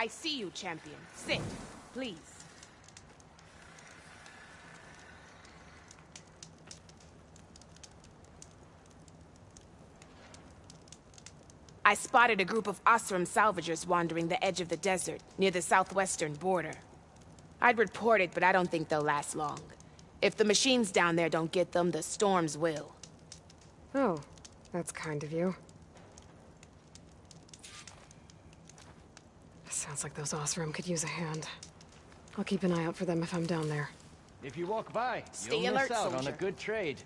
I see you, champion. Sit, please. I spotted a group of Osram salvagers wandering the edge of the desert, near the southwestern border. I'd report it, but I don't think they'll last long. If the machines down there don't get them, the storms will. Oh, that's kind of you. Sounds like those Osram could use a hand. I'll keep an eye out for them if I'm down there. If you walk by, Stay you'll miss alert, out on a soldier. good trade.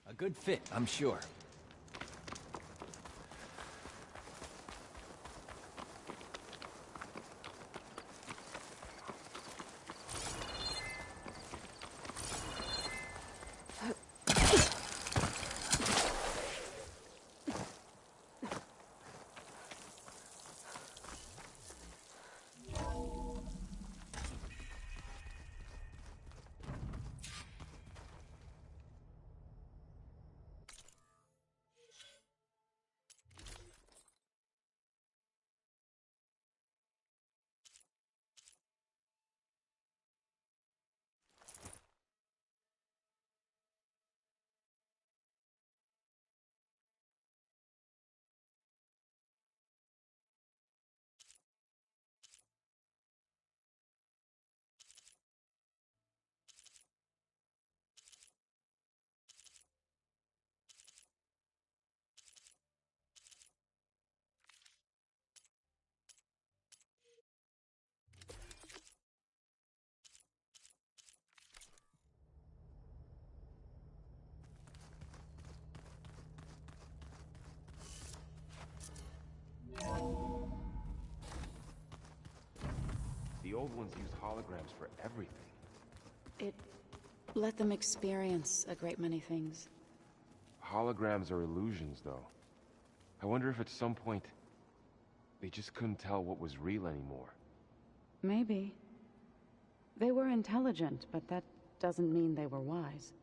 A good fit, I'm sure. The old ones used holograms for everything. It let them experience a great many things. Holograms are illusions, though. I wonder if at some point they just couldn't tell what was real anymore. Maybe. They were intelligent, but that doesn't mean they were wise.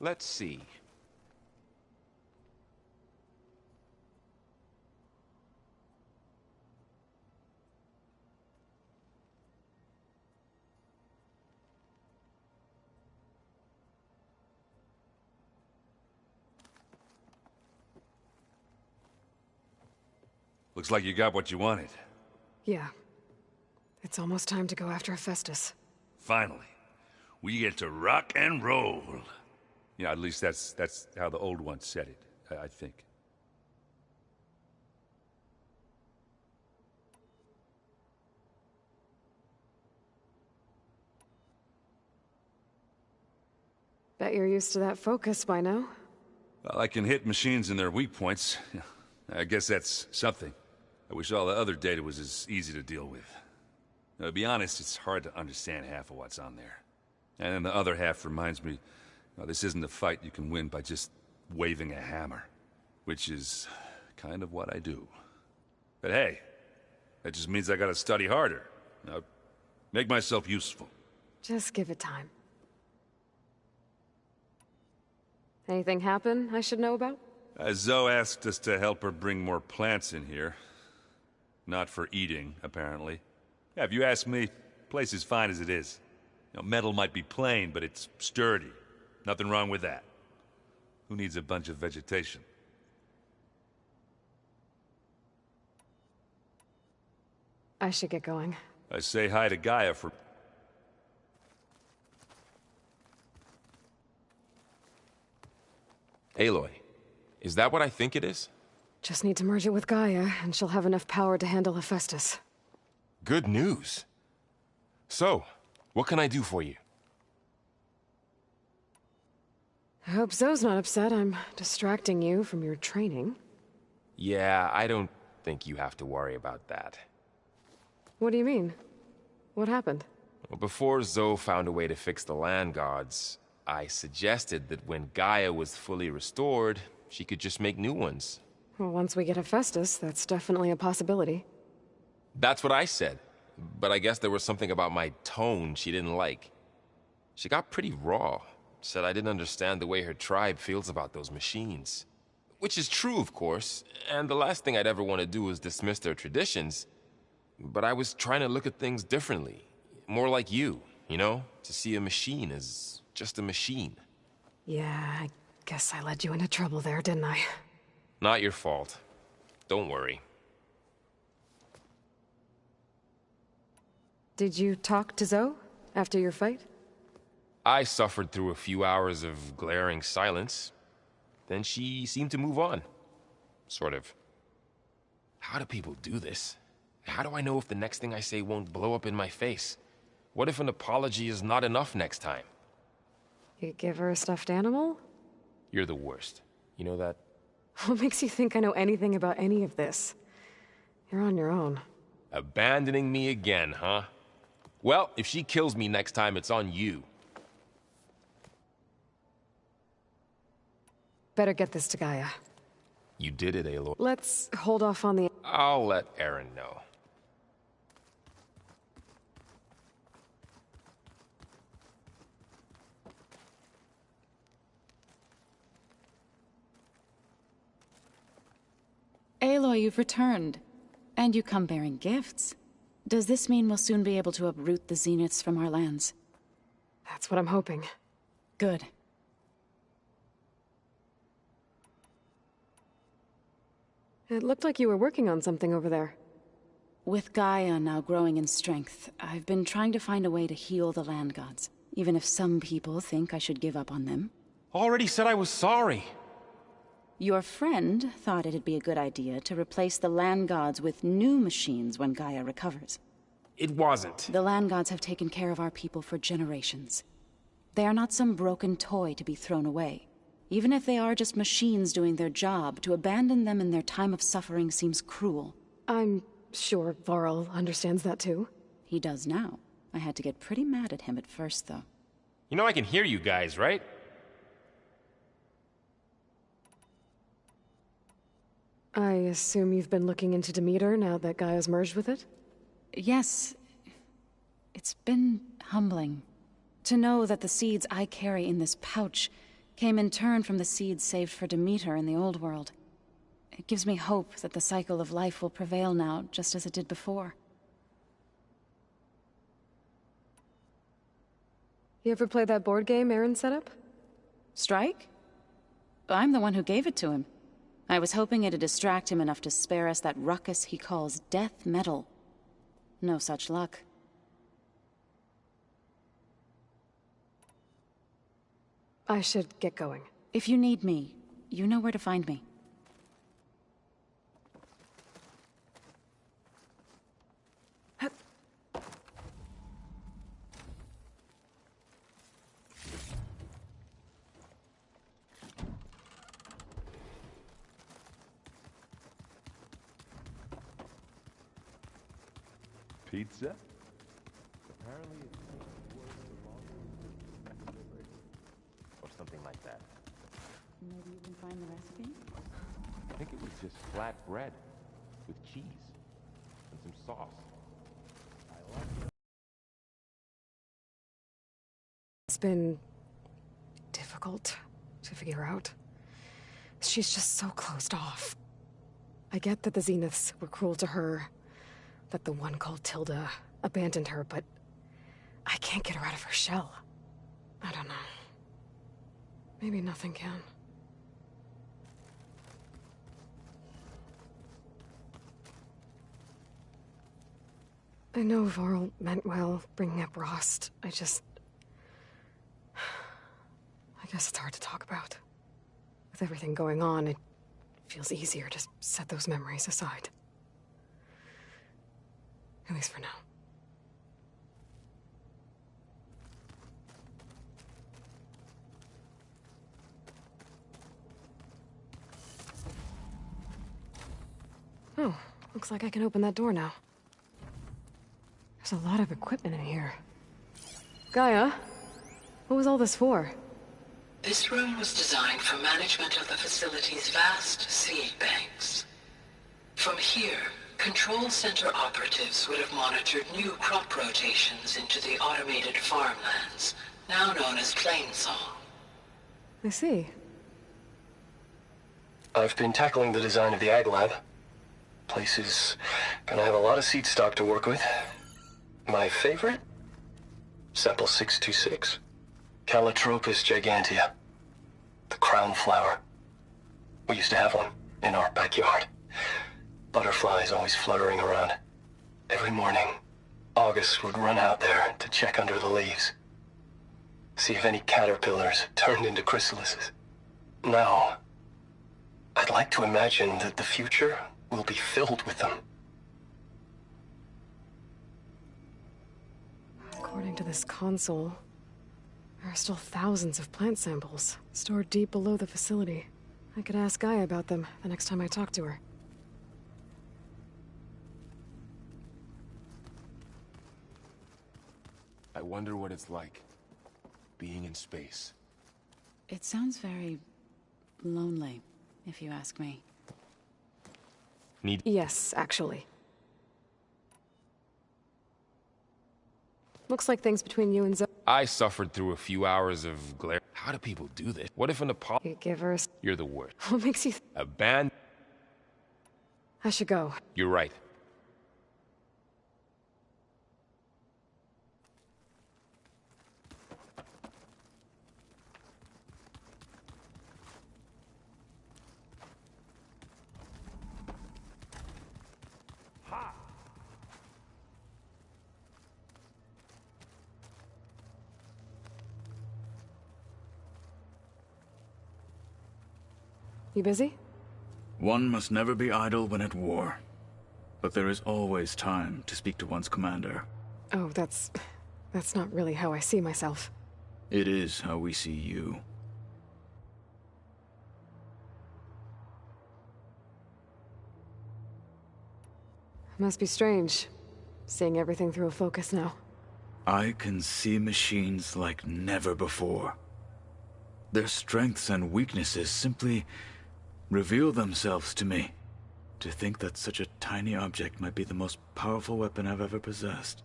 Let's see. Looks like you got what you wanted. Yeah. It's almost time to go after Hephaestus. Finally. We get to rock and roll. Yeah, at least that's how the old one said it, I think. Bet you're used to that focus by now. Well, I can hit machines in their weak points. I guess that's something. I wish all the other data was as easy to deal with. Now, to be honest, it's hard to understand half of what's on there. And then the other half reminds me, this isn't a fight you can win by just waving a hammer. Which is kind of what I do. But hey, that just means I gotta study harder. Now, make myself useful. Just give it time. Anything happen I should know about? Zoe asked us to help her bring more plants in here. Not for eating, apparently. Yeah, if you ask me, the place is fine as it is. Metal might be plain, but it's sturdy. Nothing wrong with that. Who needs a bunch of vegetation? I should get going. I say hi to Gaia for... Aloy, is that what I think it is? Just need to merge it with Gaia, and she'll have enough power to handle Hephaestus. Good news. So, what can I do for you? I hope Zoe's not upset I'm distracting you from your training. Yeah, I don't think you have to worry about that. What do you mean? What happened? Well, before Zoe found a way to fix the land gods, I suggested that when Gaia was fully restored, she could just make new ones. Well, once we get Hephaestus, that's definitely a possibility. That's what I said. But I guess there was something about my tone she didn't like. She got pretty raw. Said I didn't understand the way her tribe feels about those machines. Which is true, of course, and the last thing I'd ever want to do is dismiss their traditions. But I was trying to look at things differently. More like you know? To see a machine as just a machine. Yeah, I guess I led you into trouble there, didn't I? Not your fault. Don't worry. Did you talk to Zoe after your fight? I suffered through a few hours of glaring silence. Then she seemed to move on. Sort of. How do people do this? How do I know if the next thing I say won't blow up in my face? What if an apology is not enough next time? You give her a stuffed animal? You're the worst. You know that? What makes you think I know anything about any of this? You're on your own. Abandoning me again, huh? Well, if she kills me next time, it's on you. Better get this to Gaia. You did it, Aloy. Let's hold off on the... I'll let Aaron know. Aloy, you've returned. And you come bearing gifts. Does this mean we'll soon be able to uproot the Zeniths from our lands? That's what I'm hoping. Good. It looked like you were working on something over there. With Gaia now growing in strength, I've been trying to find a way to heal the land gods, even if some people think I should give up on them. Already said I was sorry. Your friend thought it'd be a good idea to replace the land gods with new machines when Gaia recovers. It wasn't. The land gods have taken care of our people for generations. They are not some broken toy to be thrown away. Even if they are just machines doing their job, to abandon them in their time of suffering seems cruel. I'm sure Varl understands that too. He does now. I had to get pretty mad at him at first, though. You know I can hear you guys, right? I assume you've been looking into Demeter now that Gaia's merged with it? Yes. It's been humbling. To know that the seeds I carry in this pouch came in turn from the seeds saved for Demeter in the old world. It gives me hope that the cycle of life will prevail now, just as it did before. You ever play that board game Aaron set up? Strike? I'm the one who gave it to him. I was hoping it'd distract him enough to spare us that ruckus he calls death metal. No such luck. I should get going. If you need me, you know where to find me. Pizza? Apparently it takes work or something like that. Maybe you can find the recipe? I think it was just flat bread with cheese and some sauce. It's been difficult to figure out. She's just so closed off. I get that the Zeniths were cruel to her, that the one called Tilda abandoned her, but I can't get her out of her shell. I don't know. Maybe nothing can. I know Varl meant well, bringing up Rost. I guess it's hard to talk about. With everything going on, it Feels easier to set those memories aside. At least for now. Oh, looks like I can open that door now. There's a lot of equipment in here. Gaia, what was all this for? This room was designed for management of the facility's vast seed banks. From here, Control Center operatives would have monitored new crop rotations into the automated farmlands, now known as Plainsong. I see. I've been tackling the design of the Ag Lab. Place is gonna have a lot of seed stock to work with. My favorite? Sample 626. Calotropis gigantea. The crown flower. We used to have one in our backyard. Butterflies always fluttering around. Every morning, August would run out there to check under the leaves. See if any caterpillars turned into chrysalises. Now, I'd like to imagine that the future will be filled with them. According to this console, there are still thousands of plant samples stored deep below the facility. I could ask Gaia about them the next time I talk to her. I wonder what it's like, being in space. It sounds very lonely, if you ask me. Yes, actually. Looks like things between you and Zoe. I suffered through a few hours of glare. How do people do this? What if an Apollo... You give her a... You're the worst. What makes you... A band... I should go. You're right. You busy? One must never be idle when at war. But there is always time to speak to one's commander. Oh, that's not really how I see myself. It is how we see you. Must be strange, seeing everything through a focus now. I can see machines like never before. Their strengths and weaknesses simply reveal themselves to me. To think that such a tiny object might be the most powerful weapon I've ever possessed.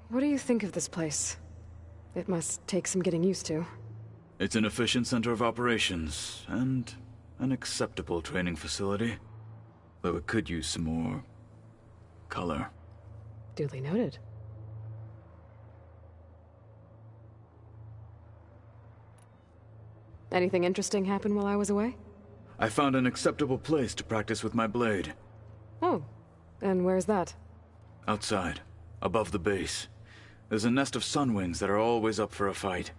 What do you think of this place? It must take some getting used to. It's an efficient center of operations, and an acceptable training facility. Though it could use some more... color. Duly noted. Anything interesting happen while I was away? I found an acceptable place to practice with my blade. Oh, and where's that? Outside, above the base. There's a nest of sunwings that are always up for a fight.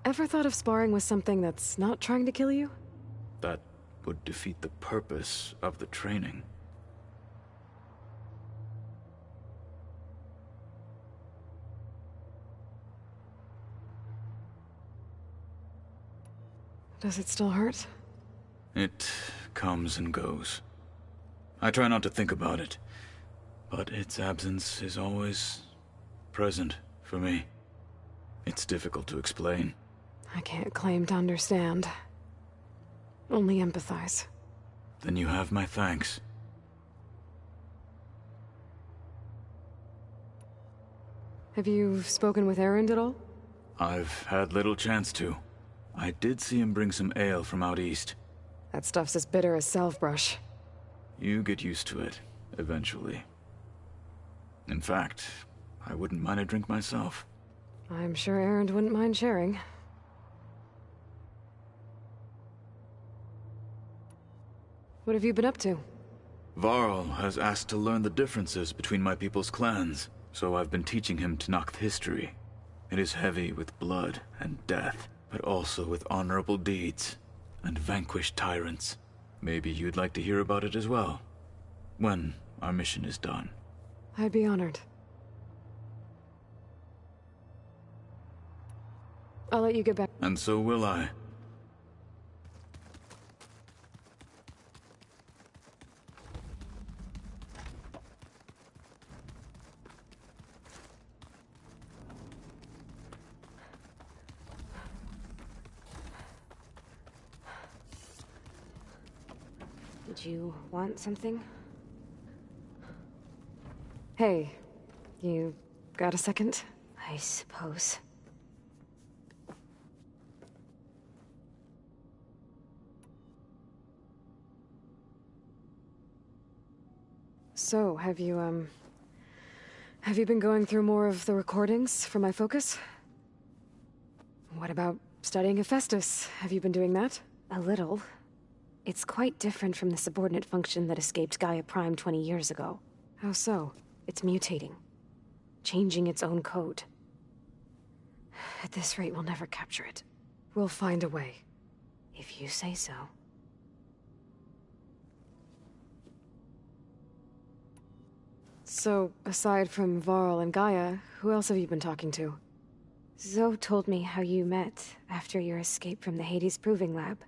Ever thought of sparring with something that's not trying to kill you? That would defeat the purpose of the training. Does it still hurt? It comes and goes. I try not to think about it, but its absence is always present for me. It's difficult to explain. I can't claim to understand. Only empathize. Then you have my thanks. Have you spoken with Erend at all? I've had little chance to. I did see him bring some ale from out east. That stuff's as bitter as salve-brush. You get used to it, eventually. In fact, I wouldn't mind a drink myself. I'm sure Erend wouldn't mind sharing. What have you been up to? Varl has asked to learn the differences between my people's clans, so I've been teaching him Tenakth history. It is heavy with blood and death. but also with honorable deeds and vanquished tyrants. Maybe you'd like to hear about it as well, when our mission is done. I'd be honored. I'll let you get back. And so will I. Did you want something? Hey, you got a second? I suppose. So, have you been going through more of the recordings for my focus? What about studying Hephaestus? Have you been doing that? A little. It's quite different from the subordinate function that escaped Gaia Prime 20 years ago. How so? It's mutating. Changing its own code. At this rate, we'll never capture it. We'll find a way. If you say so. So, aside from Varl and Gaia, who else have you been talking to? Zoe told me how you met after your escape from the Hades Proving Lab.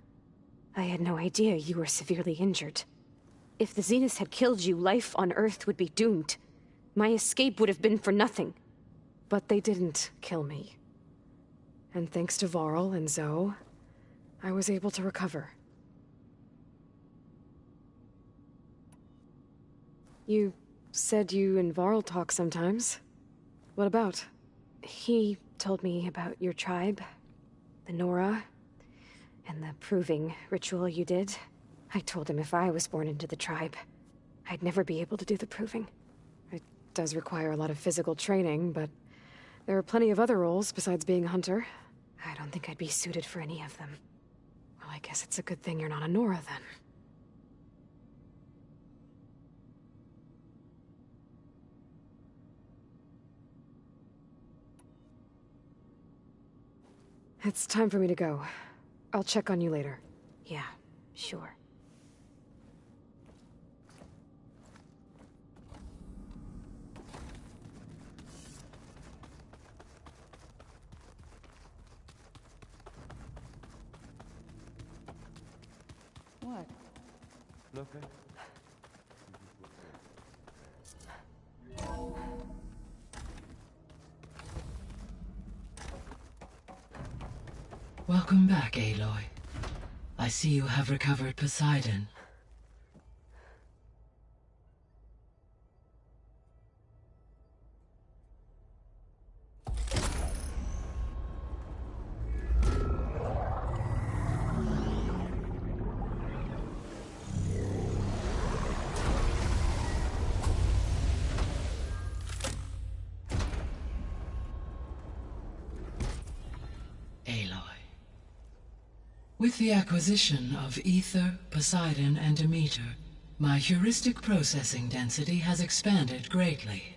I had no idea you were severely injured. If the Zeniths had killed you, life on Earth would be doomed. My escape would have been for nothing. But they didn't kill me. And thanks to Varl and Zoe, I was able to recover. You said you and Varl talk sometimes. What about? He told me about your tribe, the Nora, and the proving ritual you did. I told him if I was born into the tribe, I'd never be able to do the proving. It does require a lot of physical training, but there are plenty of other roles besides being a hunter. I don't think I'd be suited for any of them. Well, I guess it's a good thing you're not a Nora, then. It's time for me to go. I'll check on you later. Yeah, sure. What? Nothing. Welcome back, Aloy. I see you have recovered Poseidon. With the acquisition of Ether, Poseidon, and Demeter, my heuristic processing density has expanded greatly.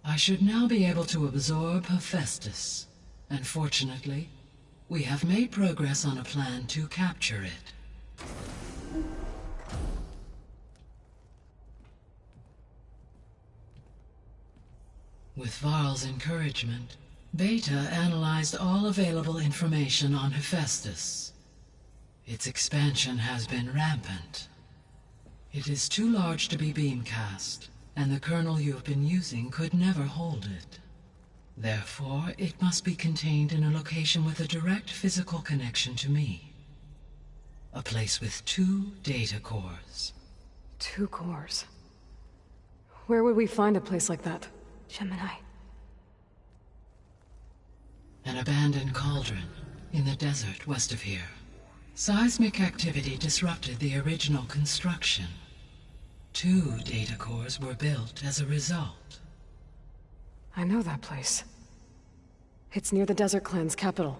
I should now be able to absorb Hephaestus, and fortunately, we have made progress on a plan to capture it. With Varl's encouragement, Beta analyzed all available information on Hephaestus. Its expansion has been rampant. It is too large to be beamcast, and the kernel you have been using could never hold it. Therefore, it must be contained in a location with a direct physical connection to me. A place with 2 data cores. 2 cores? Where would we find a place like that? Gemini. An abandoned cauldron in the desert west of here. Seismic activity disrupted the original construction. 2 data cores were built as a result. I know that place. It's near the Desert Clan's capital.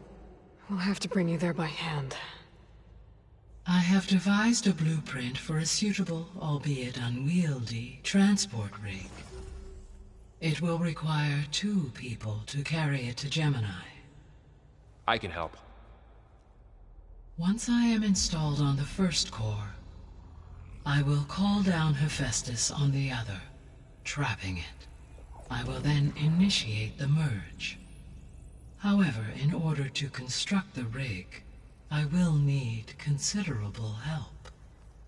We'll have to bring you there by hand. I have devised a blueprint for a suitable, albeit unwieldy, transport rig. It will require 2 people to carry it to Gemini. I can help. Once I am installed on the first core, I will call down Hephaestus on the other, trapping it. I will then initiate the merge. However, in order to construct the rig, I will need considerable help.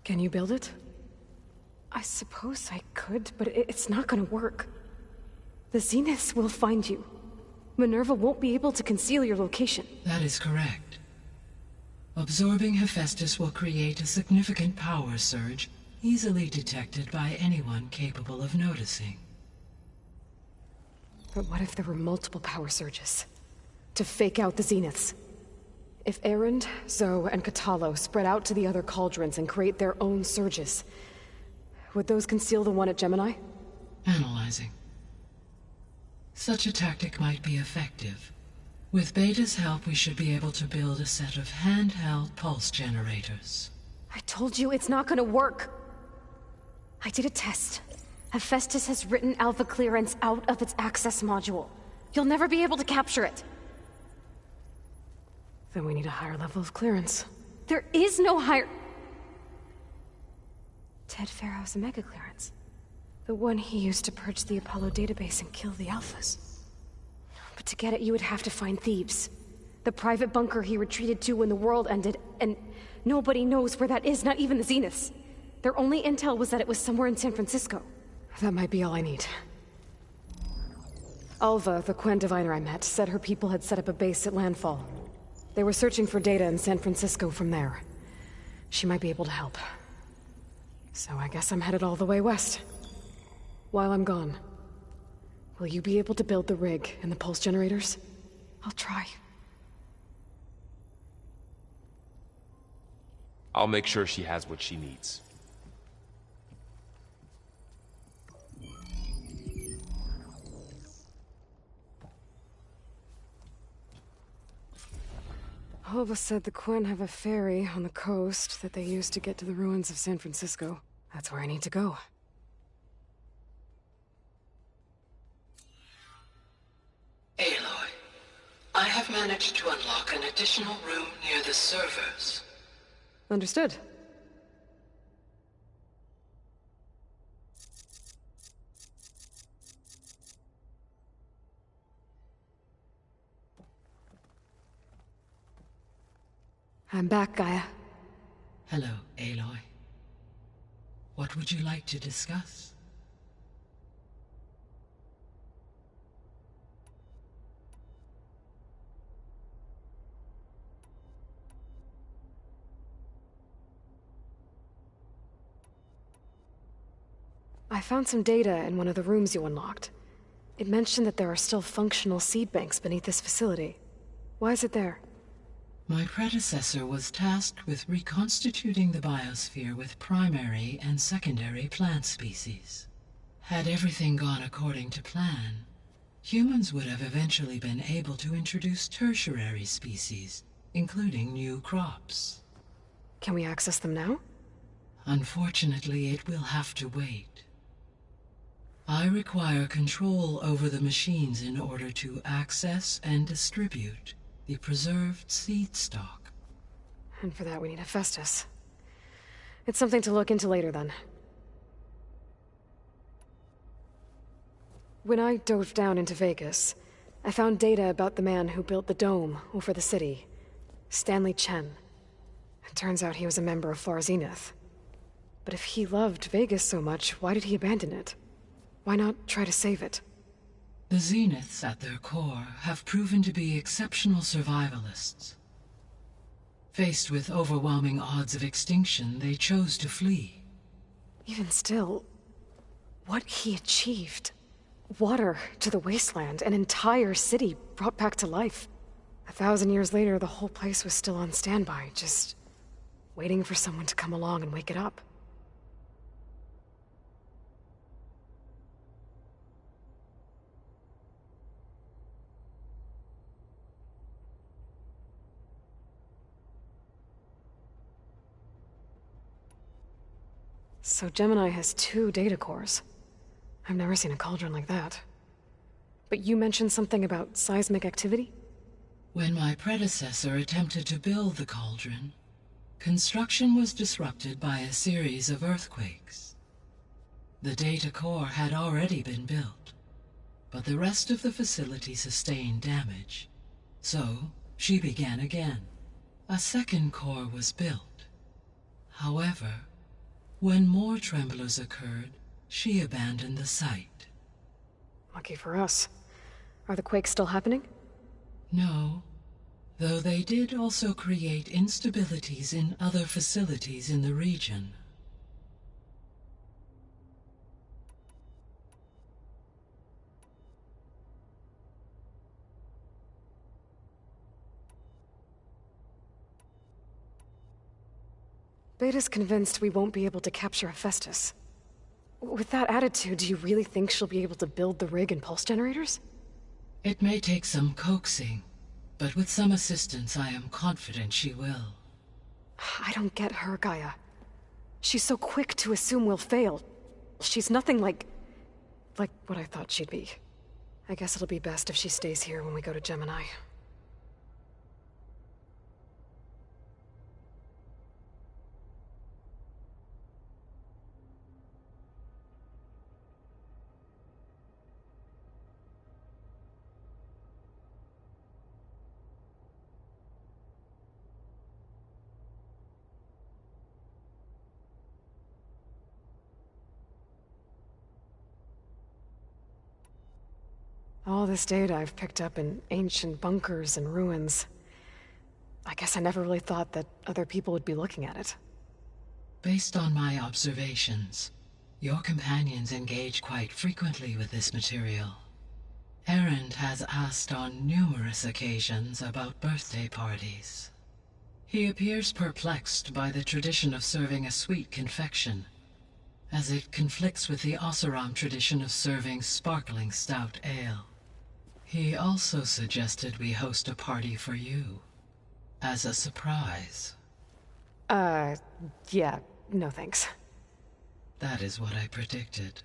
Can you build it? I suppose I could, but it's not gonna work. The Zeniths will find you. Minerva won't be able to conceal your location. That is correct. Absorbing Hephaestus will create a significant power surge, easily detected by anyone capable of noticing. But what if there were multiple power surges? To fake out the Zeniths? If Erend, Zoe, and Katalo spread out to the other cauldrons and create their own surges, would those conceal the one at Gemini? Analyzing. Such a tactic might be effective. With Beta's help, we should be able to build a set of handheld pulse generators. I told you it's not gonna work! I did a test. Hephaestus has written Alpha clearance out of its access module. You'll never be able to capture it. Then we need a higher level of clearance. There is no higher... Ted Pharaoh's Omega clearance. The one he used to purge the Apollo database and kill the Alphas. But to get it, you would have to find Thebes. The private bunker he retreated to when the world ended, and nobody knows where that is, not even the Zeniths. Their only intel was that it was somewhere in San Francisco. That might be all I need. Alva, the Quen diviner I met, said her people had set up a base at landfall. They were searching for data in San Francisco from there. She might be able to help. So I guess I'm headed all the way west. While I'm gone, will you be able to build the rig and the pulse generators? I'll try. I'll make sure she has what she needs. Alva said the Quen have a ferry on the coast that they use to get to the ruins of San Francisco. That's where I need to go. Aloy, I have managed to unlock an additional room near the servers. Understood. I'm back, Gaia. Hello, Aloy. What would you like to discuss? I found some data in one of the rooms you unlocked. It mentioned that there are still functional seed banks beneath this facility. Why is it there? My predecessor was tasked with reconstituting the biosphere with primary and secondary plant species. Had everything gone according to plan, humans would have eventually been able to introduce tertiary species, including new crops. Can we access them now? Unfortunately, it will have to wait. I require control over the machines in order to access and distribute the preserved seed stock. And for that we need Hephaestus. It's something to look into later, then. When I dove down into Vegas, I found data about the man who built the dome over the city, Stanley Chen. It turns out he was a member of Far Zenith. But if he loved Vegas so much, why did he abandon it? Why not try to save it? The Zeniths, at their core, have proven to be exceptional survivalists. Faced with overwhelming odds of extinction, they chose to flee. Even still, what he achieved. Water to the wasteland, an entire city brought back to life. 1,000 years later, the whole place was still on standby, just waiting for someone to come along and wake it up. So Gemini has 2 data cores. I've never seen a cauldron like that. But you mentioned something about seismic activity? When my predecessor attempted to build the cauldron, construction was disrupted by a series of earthquakes. The data core had already been built, but the rest of the facility sustained damage. So, she began again. A second core was built. However, when more tremblers occurred, she abandoned the site. Lucky for us. Are the quakes still happening? No, though they did also create instabilities in other facilities in the region. Beta's convinced we won't be able to capture Hephaestus. With that attitude, do you really think she'll be able to build the rig and pulse generators? It may take some coaxing, but with some assistance I am confident she will. I don't get her, Gaia. She's so quick to assume we'll fail. She's nothing like what I thought she'd be. I guess it'll be best if she stays here when we go to Gemini. All this data I've picked up in ancient bunkers and ruins. I guess I never really thought that other people would be looking at it. Based on my observations, your companions engage quite frequently with this material. Erend has asked on numerous occasions about birthday parties. He appears perplexed by the tradition of serving a sweet confection, as it conflicts with the Oseram tradition of serving sparkling stout ale. He also suggested we host a party for you, as a surprise. Yeah, no thanks. That is what I predicted.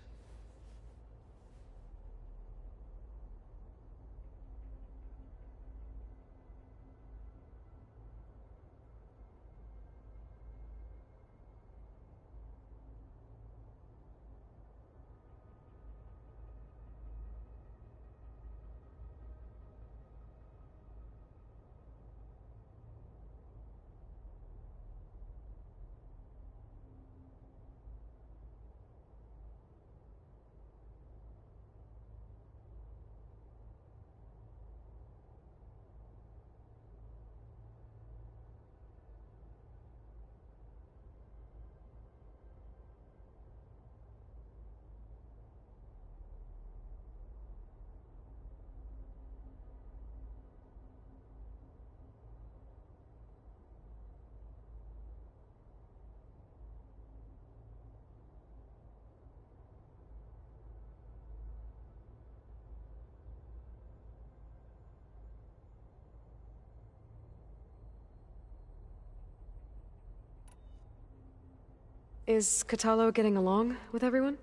Is Katalo getting along with everyone?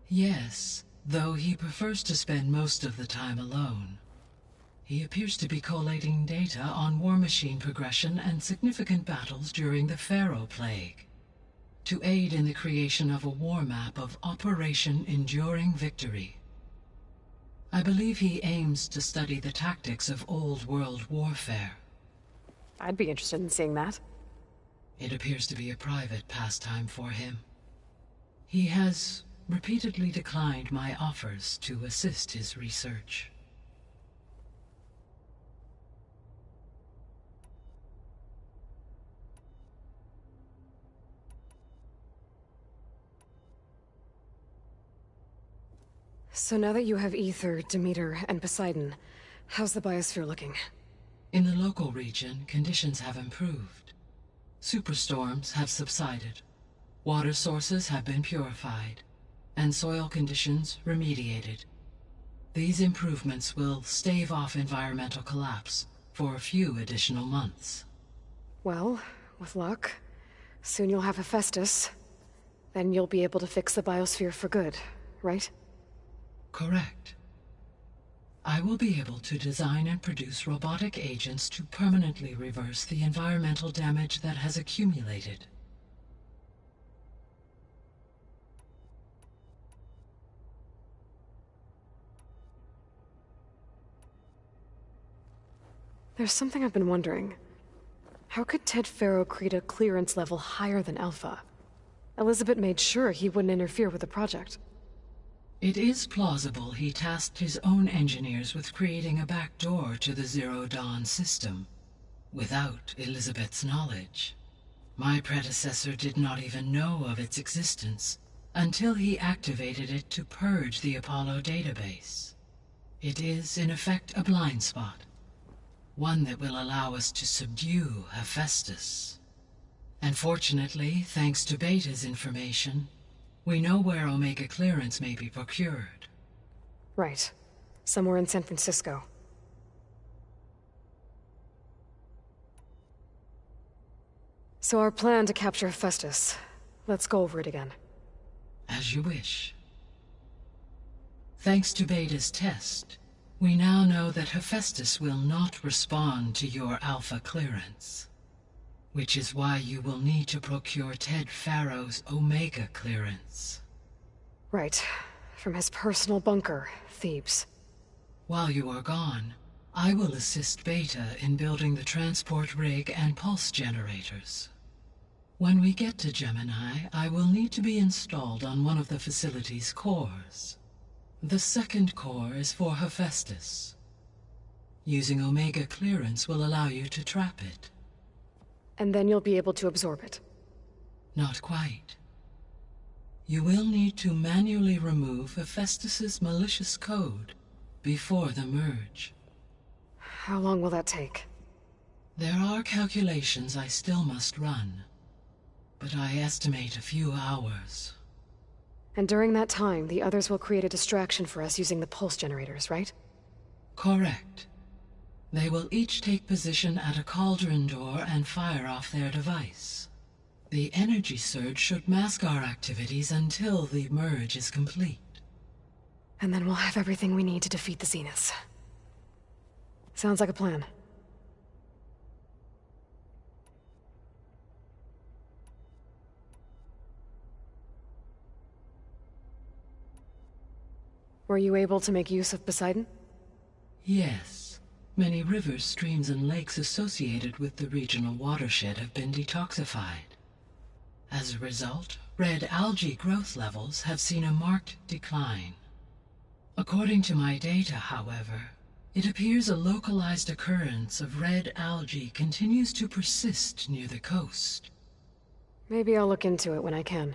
Yes, though he prefers to spend most of the time alone. He appears to be collating data on war machine progression and significant battles during the Pharaoh Plague, to aid in the creation of a war map of Operation Enduring Victory. I believe he aims to study the tactics of Old World warfare. I'd be interested in seeing that. It appears to be a private pastime for him. He has repeatedly declined my offers to assist his research. So now that you have Ether, Demeter, and Poseidon, how's the biosphere looking? In the local region, conditions have improved. Superstorms have subsided, water sources have been purified, and soil conditions remediated. These improvements will stave off environmental collapse for a few additional months. Well, with luck, soon you'll have Hephaestus. Then you'll be able to fix the biosphere for good, right? Correct. I will be able to design and produce robotic agents to permanently reverse the environmental damage that has accumulated. There's something I've been wondering. How could Ted Faro create a clearance level higher than Alpha? Elizabeth made sure he wouldn't interfere with the project. It is plausible he tasked his own engineers with creating a back door to the Zero Dawn system, without Elizabeth's knowledge. My predecessor did not even know of its existence until he activated it to purge the Apollo database. It is, in effect, a blind spot. One that will allow us to subdue Hephaestus. And fortunately, thanks to Beta's information, we know where Omega clearance may be procured. Right. Somewhere in San Francisco. So our plan to capture Hephaestus. Let's go over it again. As you wish. Thanks to Beta's test, we now know that Hephaestus will not respond to your Alpha clearance. Which is why you will need to procure Ted Faro's Omega clearance. Right. From his personal bunker, Thebes. While you are gone, I will assist Beta in building the transport rig and pulse generators. When we get to Gemini, I will need to be installed on one of the facility's cores. The second core is for Hephaestus. Using Omega clearance will allow you to trap it. And then you'll be able to absorb it. Not quite. You will need to manually remove Hephaestus's malicious code before the merge. How long will that take? There are calculations I still must run, but I estimate a few hours. And during that time, the others will create a distraction for us using the pulse generators, right? Correct. They will each take position at a cauldron door and fire off their device. The energy surge should mask our activities until the merge is complete. And then we'll have everything we need to defeat the Zeniths. Sounds like a plan. Were you able to make use of Poseidon? Yes. Many rivers, streams, and lakes associated with the regional watershed have been detoxified. As a result, red algae growth levels have seen a marked decline. According to my data, however, it appears a localized occurrence of red algae continues to persist near the coast. Maybe I'll look into it when I can.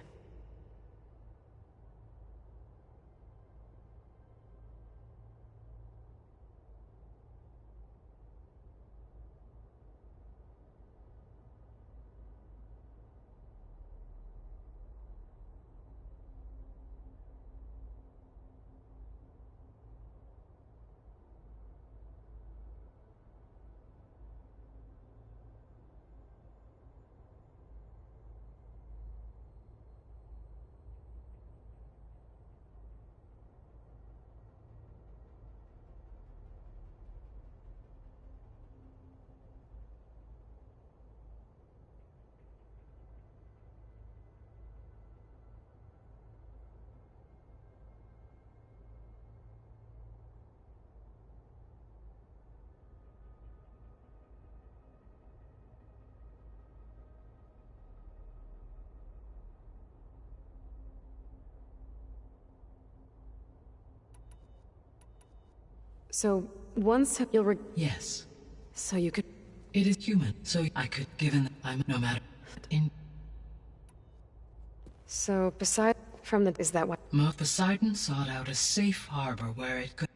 So, once you'll Yes. So you could... It is human, so I could, given I'm no matter... in... So, Poseidon from the... Is that what... Poseidon sought out a safe harbor where it could...